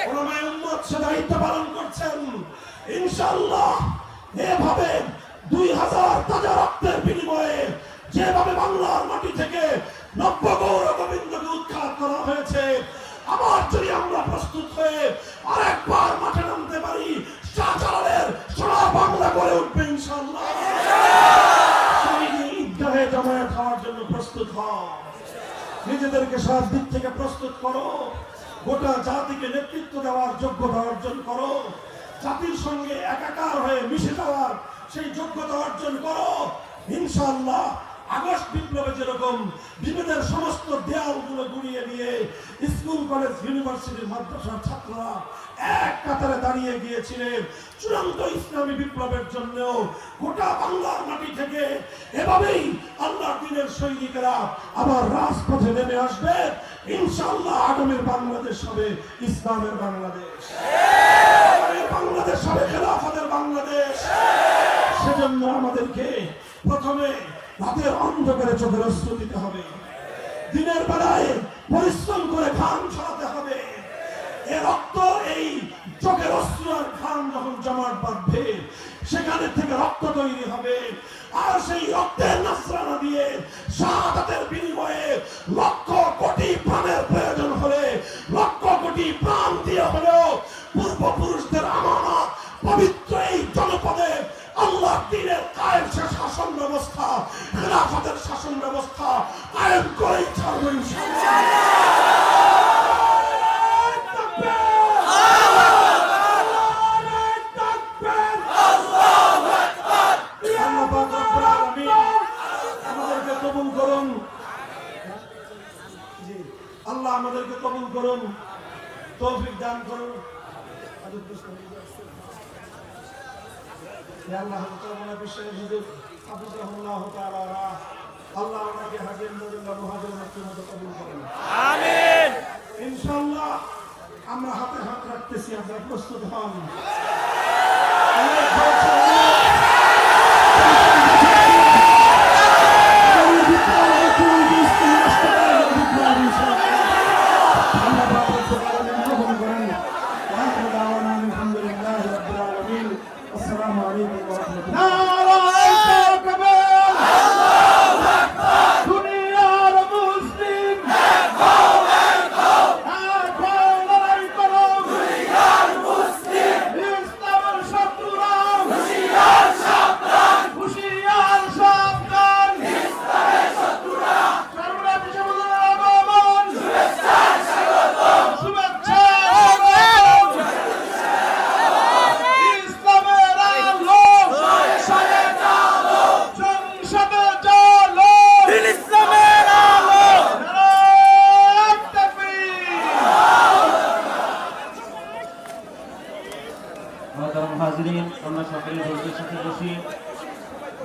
ওলামায়ে উম্মত সে দায়িত্ব পালন করছেন। ইনশাআল্লাহ এভাবে 2000 তাজা রক্তের বিনিময়ে যেভাবে বাংলার মাটি থেকে নব্য গৌর গোবিন্দকে উৎখাত করা হয়েছে, আবার যদি আমরা প্রস্তুত হয়ে আরেকবার মাঠে নামতে পারি, শাহজালালের সোনা বাংলা গড়ে উঠবে ইনশাআল্লাহ। ঈদগাহে জামায়াত হওয়ার জন্য প্রস্তুত হও, নিজেদেরকে সব দিক থেকে প্রস্তুত করো, গোটা জাতিকে নেতৃত্ব দেওয়ার যোগ্যতা অর্জন করো, জাতির সঙ্গে একাকার হয়ে মিশে যাওয়ার সেই যোগ্যতা অর্জন করো। ইনশাআল্লাহ আগস্ট বিপ্লবে যেরকম বিভেদের সমস্ত দেয়ালগুলো গুড়িয়ে দিয়ে স্কুল কলেজ ইউনিভার্সিটির মাদ্রাসার ছাত্ররা এক কাতারে দাঁড়িয়ে গিয়েছিলেন, চূড়ান্ত ইসলামী বিপ্লবের জন্য গোটা বাংলার মাটি থেকে এভাবেই আল্লাহর দ্বীনের সৈনিকেরা আবার রাজপথে নেমে আসবে। ইনশাআল্লাহ আগামীর বাংলাদেশ হবে ইসলামের বাংলাদেশ, আগামীর বাংলাদেশ হবে খেলাফতের বাংলাদেশ। সেজন্য আমাদেরকে প্রথমে রাতের অন্ধকারে চোখের অস্ত্র দিতে হবে, দিনের বেলায় পরিশ্রম করে ঘাম ছড়াতে হবে। এ রক্ত, এই চোখের অস্ত্র আর ঘাম যখন জমাট বাঁধবে, সেখানে থেকে রক্ত তৈরি হবে। আর সেই রক্তের নাসরানা দিয়ে শাহাদাতের বিনিময়ে লক্ষ কোটি প্রাণের প্রয়োজন হলে লক্ষ কোটি প্রাণ দিয়ে হলেও পূর্বপুরুষদের আমানত পবিত্র এই জনপদে আল্লাহ দ্বীনের কায়েম শাসন ব্যবস্থা, খেলাফতের শাসন ব্যবস্থা কায়েম করেই ছাড়বো আমাদেরকে কবুল করুন, আল্লাহ আমাদেরকে কবুল করুন, তৌফিক দান করুন। আল্লাহ আমাকে হাজির মতো কবুল করেন। আমিন। ইনশাআল্লাহ আমরা হাতে হাত রাখতেছি, আপনারা প্রস্তুত হন। আসসালামু আলাইকুম ওয়া রাহমাতুল্লাহ।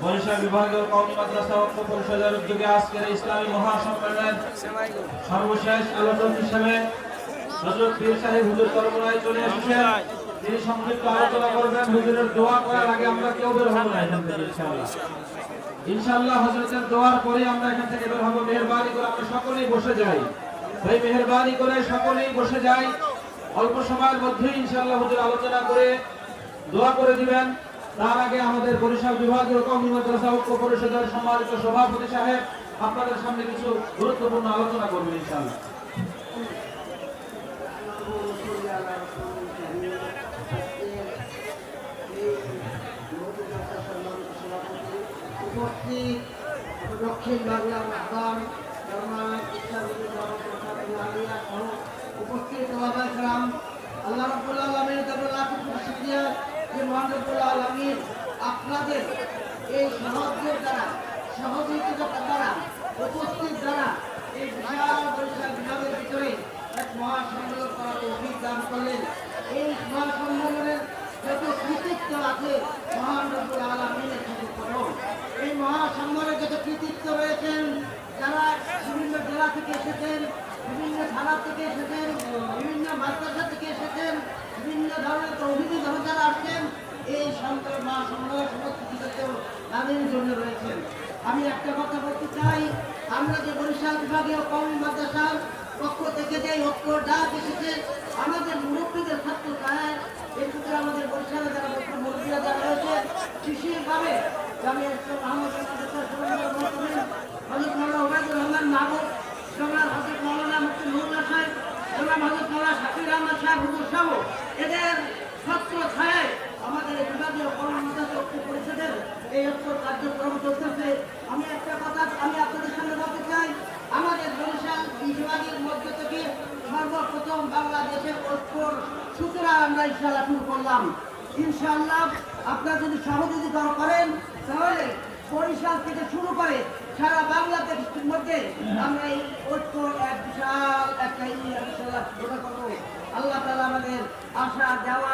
বরিশাল বিভাগীয় কওমি মাদ্রাসা ঐক্য পরিষদের উদ্যোগে আজকের ইসলামী মহাসম্মেলনের সর্বশেষ আলোচক হিসেবে হযরত পীর সাহেব হুজুর চরমনায় চলে এসেছেন। তিনি সংক্ষিপ্ত আলোচনা করবেন। হুজুরের দোয়া করার আগে আমরা কেউ বের হব না এখান থেকে ইনশাআল্লাহ। হযরতের দোয়ার পরে আমরা এখান থেকে বের হব। মেহেরবানি করে আমরা সকলেই বসে যাই, ভাই মেহেরবানি করে সকলেই বসে যাই। অল্প সময়ের মধ্যেই ইনশাআল্লাহ হুজুর আলোচনা করে দোয়া করে দিবেন। তার আগে আমাদের বরিশাল বিভাগীয় কওমি মাদ্রাসা ঐক্য পরিষদের সম্মানিত সভাপতি সাহেব আপনাদের সামনে কিছু গুরুত্বপূর্ণ আলোচনা করবেন ইনশাআল্লাহ। উপস্থিত দক্ষিণ বাংলার আহ্বান উপস্থিত ওলামায়ে-কেরাম, আল্লাহ রাব্বুল আলামিনের দরবারে লাখ কোটি শুকরিয়া যে মহান রব্বুল আলামিন আপনাদের এই সাহায্যের দ্বারা, সহযোগিতার দ্বারা, উপস্থিত দ্বারা এই বিশাল বরিশাল বিভাগের ভিতরে এক মহাসম্মেলন করার তৌফিক দান করলেন। এই মহাসম্মেলনের যত কৃতিত্ব আছে মহান রব্বুল আলামিনের সাথে করো। এই মহাসম্মেলনে যত কৃতিত্ব রয়েছেন, যারা বিভিন্ন জেলা থেকে এসেছেন, বিভিন্ন থানা থেকে এসেছেন, বিভিন্ন মাদ্রাসা থেকে এসেছেন, বিভিন্ন ধরনের তৌহিদি জনতারা আসছেন, এই মহাসম্মেলন সমস্ত কৃতিত্ব তাদের জন্য রয়েছেন। আমি একটা কথা বলতে চাই, আমরা যে বরিশাল বিভাগীয় কওমি মাদ্রাসার পক্ষ থেকে যে ঐক্য ডাক এসেছে, আমাদের মুরব্বীদের ছাত্র চায় এর ক্ষেত্রে আমাদের বরিশালে যারা মুরব্বীরা যারা রয়েছে বিশেষভাবে জামিয়া ইসলাম আহমদ হযরত মাওলানা ওবায়দুর রহমান মাহবুব, জনাব হযরত মাওলানা মুফতি নুরুল্লাহ সাহেব, জনাব হযরত মাওলানা শাকির আহমদ সাহেব হুজুর সহ এদের ছাত্র ছায় আমাদের বিভাগীয় কওমি মাদ্রাসা ঐক্য পরিষদের এই ঐক্য কার্যক্রম চলতেছে। আমি একটা কথা আমি আপনাদের সামনে বলতে চাই, আমাদের বরিশাল বিভাগের মধ্যে থেকে সর্বপ্রথম বাংলাদেশের ঐক্যর সূচনা আমরা ইনশাআল্লাহ শুরু করলাম। ইনশাআল্লাহ আপনারা যদি সহযোগিতা করেন তাহলে বরিশাল থেকে শুরু করে সারা বাংলাদেশের মধ্যে আমরা এই ঐক্য এক বিশাল একটা ইনশাআল্লাহ গঠন করব। আল্লাহ তাআলা আমাদের আশা দেওয়া